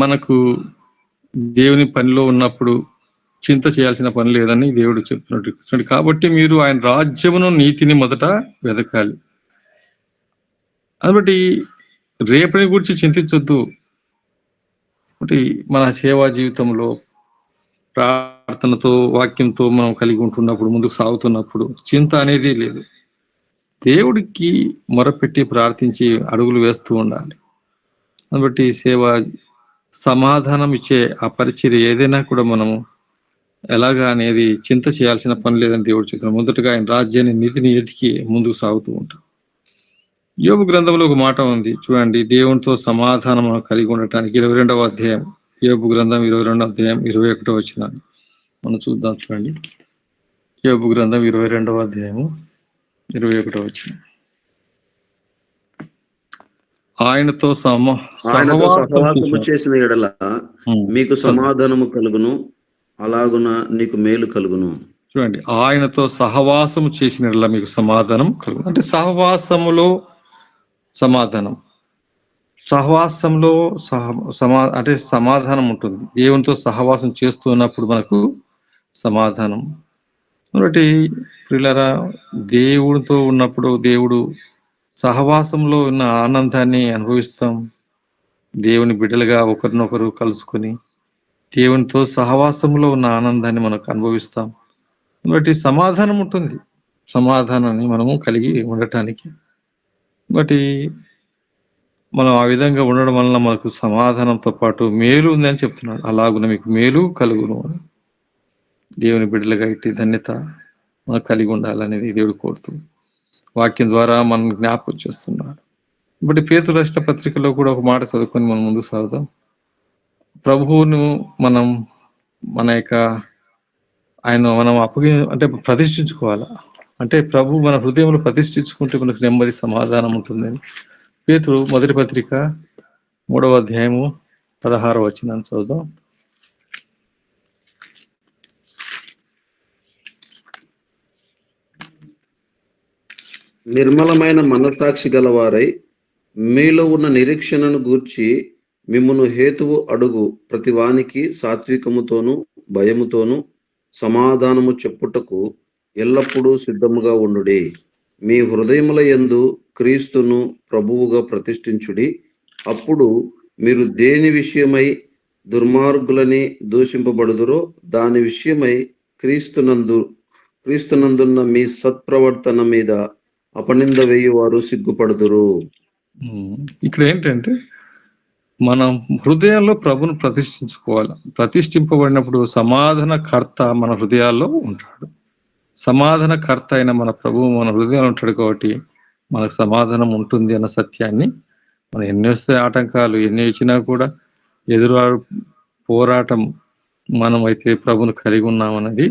S2: మనకు దేవుని పనిలో ఉన్నప్పుడు చింత చేయాల్సిన పని లేదని దేవుడు చెప్తున్నట్టు. కాబట్టి మీరు ఆయన రాజ్యమును నీతిని మొదట వెతకాలి. కాబట్టి రేపటి గురించి చింతించొద్దు. అంటే మన సేవా జీవితంలో ప్రార్థనతో వాక్యంతో మనం కలిగి ఉంటున్నప్పుడు, ముందుకు సాగుతున్నప్పుడు చింత అనేది లేదు. దేవుడికి మొరపెట్టి ప్రార్థించి అడుగులు వేస్తూ ఉండాలి. కాబట్టి సేవ సమాధానం ఇచ్చే ఆ పరిచర్య ఏదైనా కూడా మనము ఎలాగా అనేది చింత చేయాల్సిన పని లేదని దేవుడు చెప్తున్నాడు. మొదటగా ఆయన రాజ్యాన్ని నీతిని ఎతికి ముందుకు సాగుతూ ఉంటాం. యోబు గ్రంథంలో ఒక మాట ఉంది చూడండి, దేవునితో సమాధానం కలిగి ఉండటానికి 22వ అధ్యాయం, యోబు గ్రంథం 22వ అధ్యాయం 21వ వచనం మనం చూద్దాం చూడండి. యోబు గ్రంథం 22వ అధ్యాయము 21వ వచనం. ఆయనతో
S8: సహవాసము చేసిన ఎడల మీకు సమాధానము కలుగును, అలాగున నీకు మేలు కలుగును.
S2: చూడండి, ఆయనతో సహవాసము చేసిన ఎడల మీకు సమాధానం కలుగును. అంటే సహవాసములో సమాధానం, సహవాసంలో అంటే సమాధానం ఉంటుంది. దేవునితో సహవాసం చేస్తూ ఉన్నప్పుడు మనకు సమాధానం. కాబట్టి ప్రియులారా, దేవుడితో ఉన్నప్పుడు దేవుడు సహవాసంలో ఉన్న ఆనందాన్ని అనుభవిస్తాం. దేవుని బిడ్డలుగా ఒకరినొకరు కలుసుకొని దేవునితో సహవాసంలో ఉన్న ఆనందాన్ని మనకు అనుభవిస్తాం. కాబట్టి సమాధానం ఉంటుంది. సమాధానాన్ని మనము కలిగి ఉండటానికి బట్టి మనం ఆ విధంగా ఉండడం వలన మనకు సమాధానంతో పాటు మేలు ఉందని చెప్తున్నాడు. అలాగున మీకు మేలు కలుగును అని దేవుని బిడ్డలుగా ఇట్టి ధన్యత మనకు కలిగి ఉండాలనేది దేవుడు కోరుతూ వాక్యం ద్వారా మనం జ్ఞాపకం చేస్తున్నాడు. బట్టి పేతురు రాసిన పత్రికలో కూడా ఒక మాట చదువుకొని మనం ముందుకు సాగుదాం. ప్రభువును మనం మన యొక్క మనం అంటే ప్రతిష్ఠించుకోవాలి. అంటే ప్రభు మన హృదయంలో ప్రతిష్ఠించుకుంటే మనకు నెమ్మది సమాధానం ఉంటుందని పేతురు మొదటి పత్రిక 3వ అధ్యాయము 16వ వచనాన్ని చదువుదాం.
S8: నిర్మలమైన మనసాక్షి గలవారై మీలో ఉన్న నిరీక్షణను గూర్చి మిమ్మును హేతువు అడుగు ప్రతివానికి సాత్వికముతోను భయముతోను సమాధానము చెప్పుటకు ఎల్లప్పుడూ సిద్ధముగా ఉండుడి. మీ హృదయముల యందు క్రీస్తును ప్రభువుగా ప్రతిష్ఠించుడి. అప్పుడు మీరు దేని విషయమై దుర్మార్గులని దూషింపబడుదురో దాని విషయమై క్రీస్తునందున్న మీ సత్ప్రవర్తన మీద అపనింద వేయువారు సిగ్గుపడుదురు.
S2: ఇక్కడ ఏంటంటే మనం హృదయాల్లో ప్రభును ప్రతిష్ఠించుకోవాలి. ప్రతిష్ఠింపబడినప్పుడు సమాధాన కర్త మన హృదయాల్లో ఉంటాడు. సమాధాన కర్త అయిన మన ప్రభువు మన హృదయాలు ఉంటాడు. కాబట్టి మనకు సమాధానం ఉంటుంది అన్న సత్యాన్ని మనం ఎన్ని వస్తే ఆటంకాలు ఎన్ని వచ్చినా కూడా పోరాటం మనం అయితే ప్రభును కలిగి ఉన్నామన్నది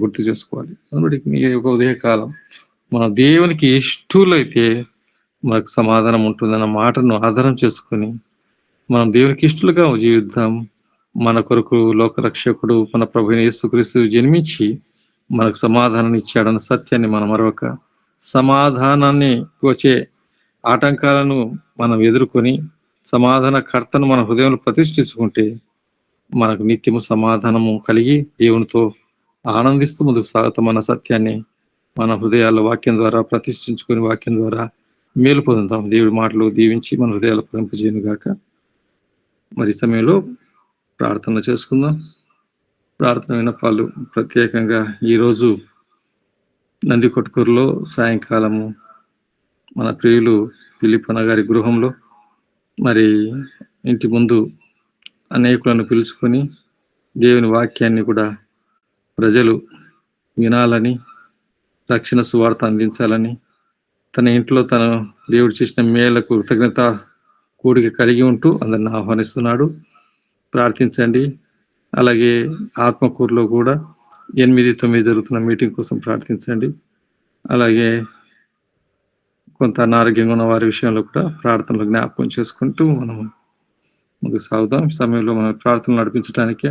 S2: గుర్తు చేసుకోవాలి. కాబట్టి ఈ యొక్క ఉదయకాలం మన దేవునికి ఇష్టలైతే మనకు సమాధానం ఉంటుందన్న మాటను ఆధారం చేసుకొని మనం దేవునికి ఇష్టలుగా జీవిద్దాం. మన కొరకు లోకరక్షకుడు మన ప్రభువైన యేసుక్రీస్తు జన్మించి మనకు సమాధానాన్ని ఇచ్చాడన్న సత్యాన్ని మనం మరొక సమాధానాన్ని వచ్చే ఆటంకాలను మనం ఎదుర్కొని సమాధాన కర్తను మన హృదయంలో ప్రతిష్ఠించుకుంటే మనకు నిత్యము సమాధానము కలిగి దేవునితో ఆనందిస్తూ ముందుకు సాగుతామన్న సత్యాన్ని మన హృదయాల్లో వాక్యం ద్వారా ప్రతిష్ఠించుకొని వాక్యం ద్వారా మేలు పొందుతాం. దేవుడి మాటలు దీవించి మన హృదయాలు పరింపజేయను గాక. మరి సమయంలో ప్రార్థన చేసుకుందాం. ప్రార్థన విన్నపాలు ప్రత్యేకంగా ఈరోజు నందికొట్కూరులో సాయంకాలము మన ప్రియులు పిలిపన గారి గృహంలో మరి ఇంటి ముందు అనేకులను పిలుచుకొని దేవుని వాక్యాన్ని కూడా ప్రజలు వినాలని రక్షణ సువార్త అందించాలని, తన ఇంట్లో తన దేవుడు చేసిన మేలకు కృతజ్ఞత కూడిక కలిగి ఉంటూ అందరిని ఆహ్వానిస్తున్నాడు. ప్రార్థించండి. అలాగే ఆత్మకూరులో కూడా 8-9 జరుగుతున్న మీటింగ్ కోసం ప్రార్థించండి. అలాగే కొంత అనారోగ్యంగా ఉన్న వారి విషయంలో కూడా ప్రార్థనలు జ్ఞాపకం చేసుకుంటూ మనం ముందుకు సాగుదాం. ఈ సమయంలో మనం ప్రార్థనలు నడిపించడానికి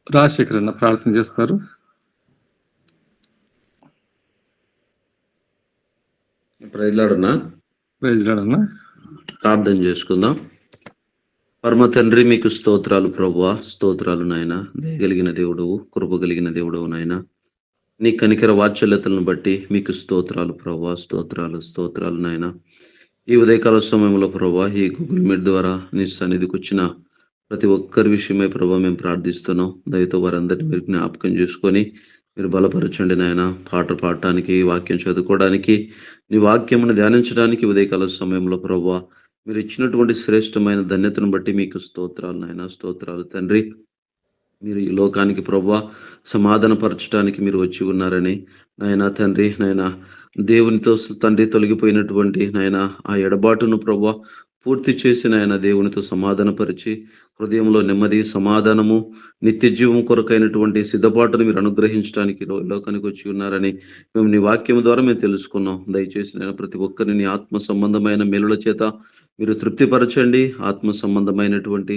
S2: రాజశేఖర్ అన్న ప్రార్థన చేస్తారు.
S8: ప్రైజ్లాడనా
S2: ప్రైజ్ లార్డ్ అన్న.
S8: ప్రార్థన చేసుకుందాం. పరమ తండ్రి, మీకు స్తోత్రాలు ప్రభువా, స్తోత్రాలు నాయన. దయగలిగిన దేవుడవు, కృప కలిగిన దేవుడవు నాయన. నీ కనికర వాత్సల్యతలను బట్టి మీకు స్తోత్రాలు ప్రభువా, స్తోత్రాలు నాయన. ఈ ఉదయకాల సమయంలో ప్రభువా, ఈ గూగుల్ మీట్ ద్వారా నీ సన్నిధికి వచ్చిన ప్రతి ఒక్కరి విషయమై ప్రభావ మేము ప్రార్థిస్తున్నాం. దయతో వారందరినీ మీరు జ్ఞాపకం చేసుకొని మీరు బలపరచండి నాయన. పాట పాడటానికి, వాక్యం చదువుకోవడానికి, నీ వాక్యమును ధ్యానించడానికి ఉదయకాల సమయంలో ప్రభువా మీరు ఇచ్చినటువంటి శ్రేష్టమైన ధన్యతను బట్టి మీకు స్తోత్రాలు నాయన. స్తోత్రాలు తండ్రి. మీరు ఈ లోకానికి ప్రభువా సమాధానపరచడానికి మీరు వచ్చి ఉన్నారని నాయన తండ్రి. నాయన దేవునితో తండ్రి తొలగిపోయినటువంటి నాయన ఆ ఎడబాటును ప్రభువా పూర్తి చేసి నాయన దేవునితో సమాధానపరిచి హృదయంలో నెమ్మది, సమాధానము, నిత్య జీవం కొరకైనటువంటి సిద్ధపాటును మీరు అనుగ్రహించడానికి లోకానికి వచ్చి ఉన్నారని మేము నీ వాక్యం ద్వారా మేము తెలుసుకున్నాం. దయచేసి నేను ప్రతి ఒక్కరిని నీ ఆత్మ సంబంధమైన మేలుల చేత మీరు తృప్తిపరచండి. ఆత్మ సంబంధమైనటువంటి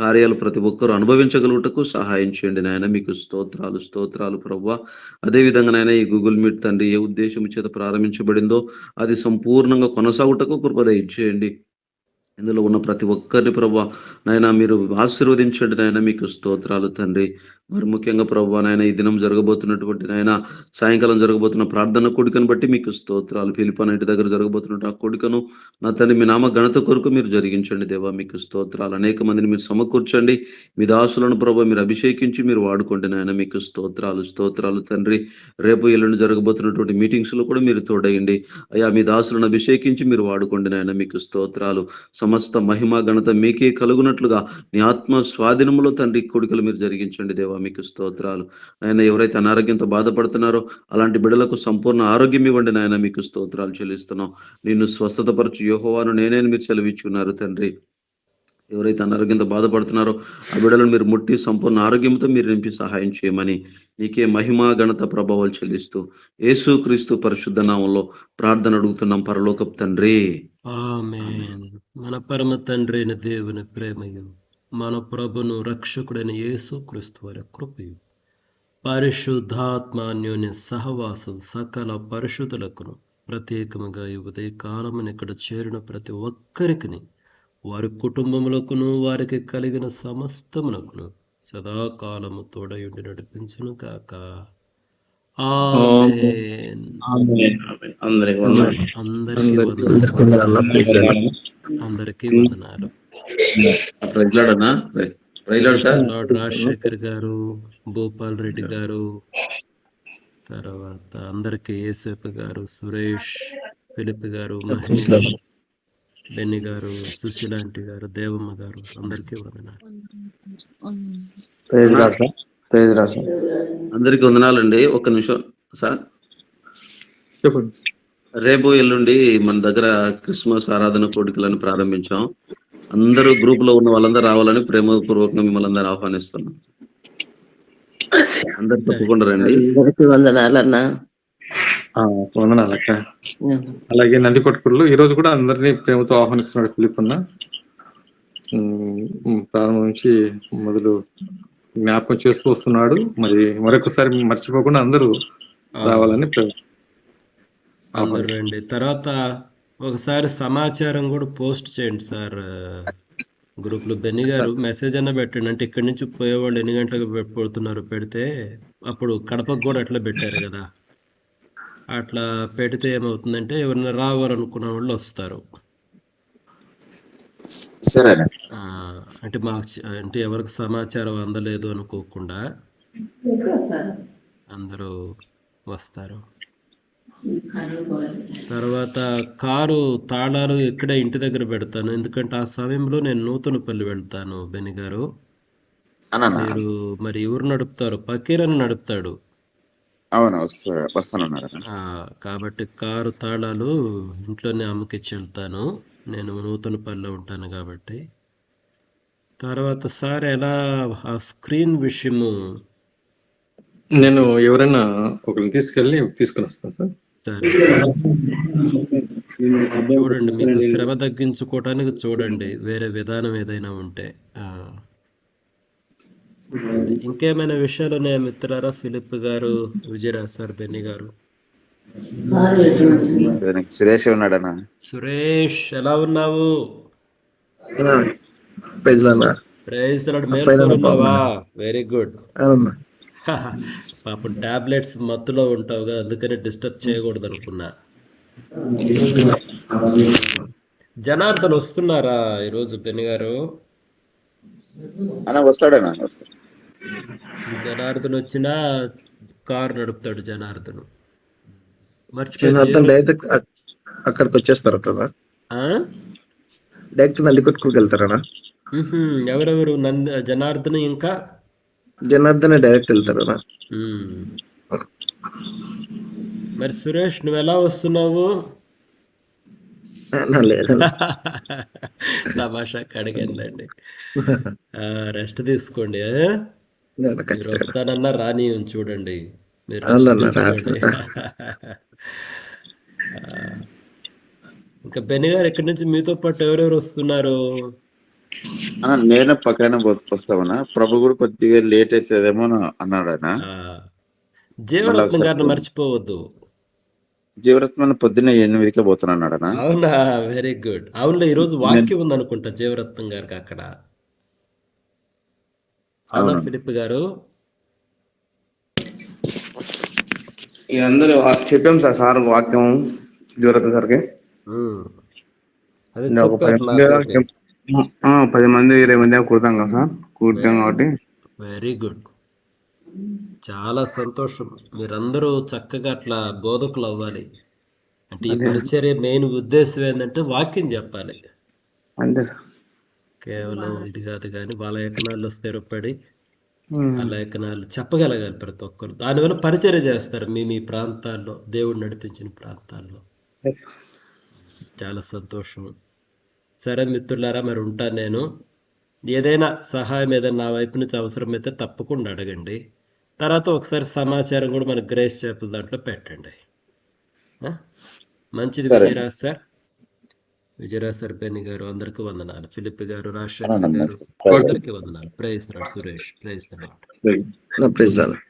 S8: కార్యాలు ప్రతి ఒక్కరూ అనుభవించగలుగుటకు సహాయం చేయండి నాయన. మీకు స్తోత్రాలు ప్రభువా. అదేవిధంగా నాయన ఈ గూగుల్ మీట్ తండ్రి ఏ ఉద్దేశం చేత ప్రారంభించబడిందో అది సంపూర్ణంగా కొనసాగుటకు కృప దయచేయండి. ఇందులో ఉన్న ప్రతి ఒక్కరిని ప్రభువా నాయన మీరు ఆశీర్వదించండి నాయన. మీకు స్తోత్రాలు తండ్రి. మరి ముఖ్యంగా ప్రభువా నాయన ఈ దినం జరగబోతున్నటువంటి నాయన సాయంకాలం జరగబోతున్న ప్రార్థన కూడికను బట్టి మీకు స్తోత్రాలు. ఫిలిప్పీ ఇంటి దగ్గర జరగబోతున్న ఆ కూడికను నా తండ్రి మీ నామ ఘనత కొరకు మీరు జరిగించండి దేవా. మీకు స్తోత్రాలు. అనేక మందిని మీరు సమకూర్చండి. మీ దాసులను ప్రభువా మీరు అభిషేకించి మీరు వాడుకోండి నాయన. మీకు స్తోత్రాలు తండ్రి. రేపు ఎల్లుండి జరగబోతున్నటువంటి మీటింగ్స్ లో కూడా మీరు తోడయండి అయ్యా. మీ దాసులను అభిషేకించి మీరు వాడుకోండి నాయన. మీకు స్తోత్రాలు. సమస్త మహిమ ఘనత మీకే కలుగునట్లుగా నీ ఆత్మ స్వాధీనములో తండ్రి కూడికలు మీరు జరిగించండి దేవా. మీకు స్తోత్రాలు నాయన. ఎవరైతే అనారోగ్యంతో బాధపడుతున్నారో అలాంటి బిడ్డలకు సంపూర్ణ ఆరోగ్యం ఇవ్వండి నాయన. మీకు స్తోత్రాలు చెల్లిస్తున్నాం. నిన్ను స్వస్థతపరచు యెహోవాను నేనే మీరు సెలవిచ్చున్నారు తండ్రి. ఎవరైతే అనారోగ్యంతో బాధపడుతున్నారో ఆ బిడ్డలను మీరు ముట్టి సంపూర్ణ ఆరోగ్యంతో మీరు నింపి సహాయం చేయమని నీకే మహిమ ఘనత ప్రభావాలు చెల్లిస్తూ యేసు క్రీస్తు పరిశుద్ధ నామంలో ప్రార్థన అడుగుతున్నాం పరలోకపు తండ్రి.
S3: ఆమేన్. మన పరమ తండ్రి అయిన దేవుని ప్రేమయు, మన ప్రభును రక్షకుడైన యేసు క్రీస్తు వారి కృపయు, పరిశుద్ధాత్మ అన్యోన్య సహవాసం సకల పరిశుద్ధులకును ప్రత్యేకముగా ఈ ఉదయ కాలమున ఇక్కడ చేరిన ప్రతి ఒక్కరికి, వారి కుటుంబములకును వారికి కలిగిన సమస్తమునకును సదాకాలము తోడయుండి నడిపించును కాక. ఆమేన్.
S4: అందరికి వందనాలు.
S3: అందరికీ వందనాలు.
S8: ప్రైజ్లాడనా ప్రైజ్లాడు సార్.
S3: లార్డ్ రాజశేఖర్ గారు, భూపాల్ రెడ్డి గారు, తర్వాత అందరికి ఏసేపు గారు, సురేష్, ఫిలిప్ గారు, మహేష్, బెన్ని గారు, సుశీలాంటి గారు, దేవమ్మ గారు, అందరికీ వందనాలు.
S8: అందరికీ వందనాలండి. ఒక్క నిమిషం సార్.
S2: చెప్పండి.
S8: రేపు ఎల్లుండి మన దగ్గర క్రిస్మస్ ఆరాధన కోడికలను ప్రారంభించాం. అందరూ గ్రూప్ లో ఉన్న వాళ్ళందరూ రావాలని ప్రేమపూర్వకంగా మిమ్మల్ని అందరూ ఆహ్వానిస్తున్నాం. అందరు తప్పకుండా రండి.
S5: వందనాలన్నా.
S2: వందనాలక్క. అలాగే నందికొట్కూరులో ఈ రోజు కూడా అందరినీ ప్రేమతో ఆహ్వానిస్తున్నాడు ఫిలిప్ అన్న. ప్రారంభం నుంచి మొదలు జ్ఞాపకం చేస్తూ వస్తున్నాడు. మరి మరొకసారి మర్చిపోకుండా అందరూ రావాలని
S3: అందరూ రండి. తర్వాత ఒకసారి సమాచారం కూడా పోస్ట్ చేయండి సార్ గ్రూప్ లో. బెన్ని గారు మెసేజ్ అన్న పెట్టండి. అంటే ఇక్కడి నుంచి పోయేవాళ్ళు ఎన్ని గంటలకు పోతున్నారు పెడితే, అప్పుడు కడపకు కూడా అట్లా పెట్టారు కదా, అట్లా పెడితే ఏమవుతుందంటే ఎవరైనా రావాలనుకున్న వాళ్ళు వస్తారు.
S1: సరే.
S3: అంటే మాకు అంటే ఎవరికి సమాచారం అందలేదు అనుకోకుండా అందరూ వస్తారు. తర్వాత కారు తాళాలు ఇక్కడే ఇంటి దగ్గర పెడతాను, ఎందుకంటే ఆ సమయంలో నేను నూతనపల్లి వెళ్తాను బెన్ని గారు.
S1: అన్నా
S3: మీరు మరి ఎవరు నడుపుతారు? పకీర్ అని నడుపుతాడు.
S1: అవును వస్తానన్నాడు అన్న.
S3: కాబట్టి కారు తాళాలు ఇంట్లోనే అమ్మకిచ్చి వెళ్తాను. నేను నూతనపల్లిలో ఉంటాను కాబట్టి. తర్వాత సార్ ఎలా ఆ స్క్రీన్ విషయము
S2: నేను ఎవరైనా ఒకరిని తీసుకుని వస్తాను సార్.
S3: సరే చూడండి, మీకు శ్రమ తగ్గించుకోవడానికి చూడండి, వేరే విధానం ఏదైనా ఉంటే. ఇంకేమైనా విషయాలు ఉన్నాయా మిత్రులారా? ఫిలిప్ గారు, విజయరాజ్ సార్, బెన్నీ గారు.
S1: సురేష్ ఉన్నాడన్నా.
S3: సురేష్ ఎలా ఉన్నావు?
S4: Praise Lord.
S3: Praise the Lord. మేల్కొన్నావా? Very good. పాపం టాబ్లెట్స్ మత్తులో ఉంటావు కదా, అందుకని డిస్టర్బ్ చేయకూడదు అనుకున్నా. జనార్దన్ వస్తున్నారా ఈరోజు బెన్ని గారు?
S1: అన్న వస్తాడు.
S3: జనార్దన్ వచ్చినా కారు నడుపుతాడు జనార్దన్.
S4: డైరెక్ట్ అక్కడికి వచ్చేస్తారు కదా, డైరెక్ట్ నందికొట్టుకు వెళ్తారా?
S3: ఎవరెవరు? జనార్దన్ ఇంకా
S4: జనార్దన్ డైరెక్ట్ వెళ్తారా?
S3: మరి సురేష్ నువ్వు ఎలా వస్తున్నావు? తమాషాకి అడిగానులేండి. రెస్ట్ తీసుకోండి. మీరు వస్తానన్నా రాని చూడండి. మీరు ఇంకా బెన్ని గారు ఎక్కడి నుంచి మీతో పాటు ఎవరెవరు వస్తున్నారు?
S1: నేను పక్కన వస్తామన్నా. ప్రభు కూడా కొద్దిగా లేట్ అవుతుందేమో అన్నాడు ఆయన.
S3: జీవరత్నం గారిని మర్చిపోవద్దు.
S1: జీవరత్నం పొద్దున్నే 8కే పోతున్నాడు అన్న.
S3: అవునా? Very good. అవునులే, ఈరోజు వాక్యం ఉంది అనుకుంటా జీవరత్నం గారికి అక్కడ. అవునా ఫిలిప్ గారు?
S4: అందరూ చెప్పాం సార్ వాక్యం జీవరత్న సార్కి.
S3: అదే
S4: 10 మంది 20 మంది కుడతాం కదా సార్, కుడతాం కాబట్టి.
S3: వెరీ గుడ్, చాలా సంతోషం. మీరందరూ చక్కగా అట్లా బోధకులు అవ్వాలి. అంటే ఈ పరిచర్య మెయిన్ ఉద్దేశం ఏంటంటే వాక్యం చెప్పాలి
S4: అంతే సార్.
S3: కేవలం ఇది కాదు, కానీ వాళ్ళ లేఖనాల్లో స్థిరపడి ఆ లేఖనాలు చెప్పగలగాలి ప్రతి ఒక్కరు. దానివల్ల పరిచర్య చేస్తారు మీ ప్రాంతాల్లో, దేవుడు నడిపించిన ప్రాంతాల్లో. చాలా సంతోషం. సరే మిత్రులారా, మరి ఉంటాను నేను. ఏదైనా సహాయం ఏదైనా నా వైపు నుంచి అవసరమైతే తప్పకుండా అడగండి. తర్వాత ఒకసారి సమాచారం కూడా మన గ్రేస్ చేపల దాంట్లో పెట్టండి. మంచిది. విజయరాజ్ సార్, బెన్ని గారు అందరికీ వందనాలు. ఫిలిప్ గారు, రాజశేఖర్ గారు అందరికీ వందనాలు. Praise the lord. Suresh, praise the lord.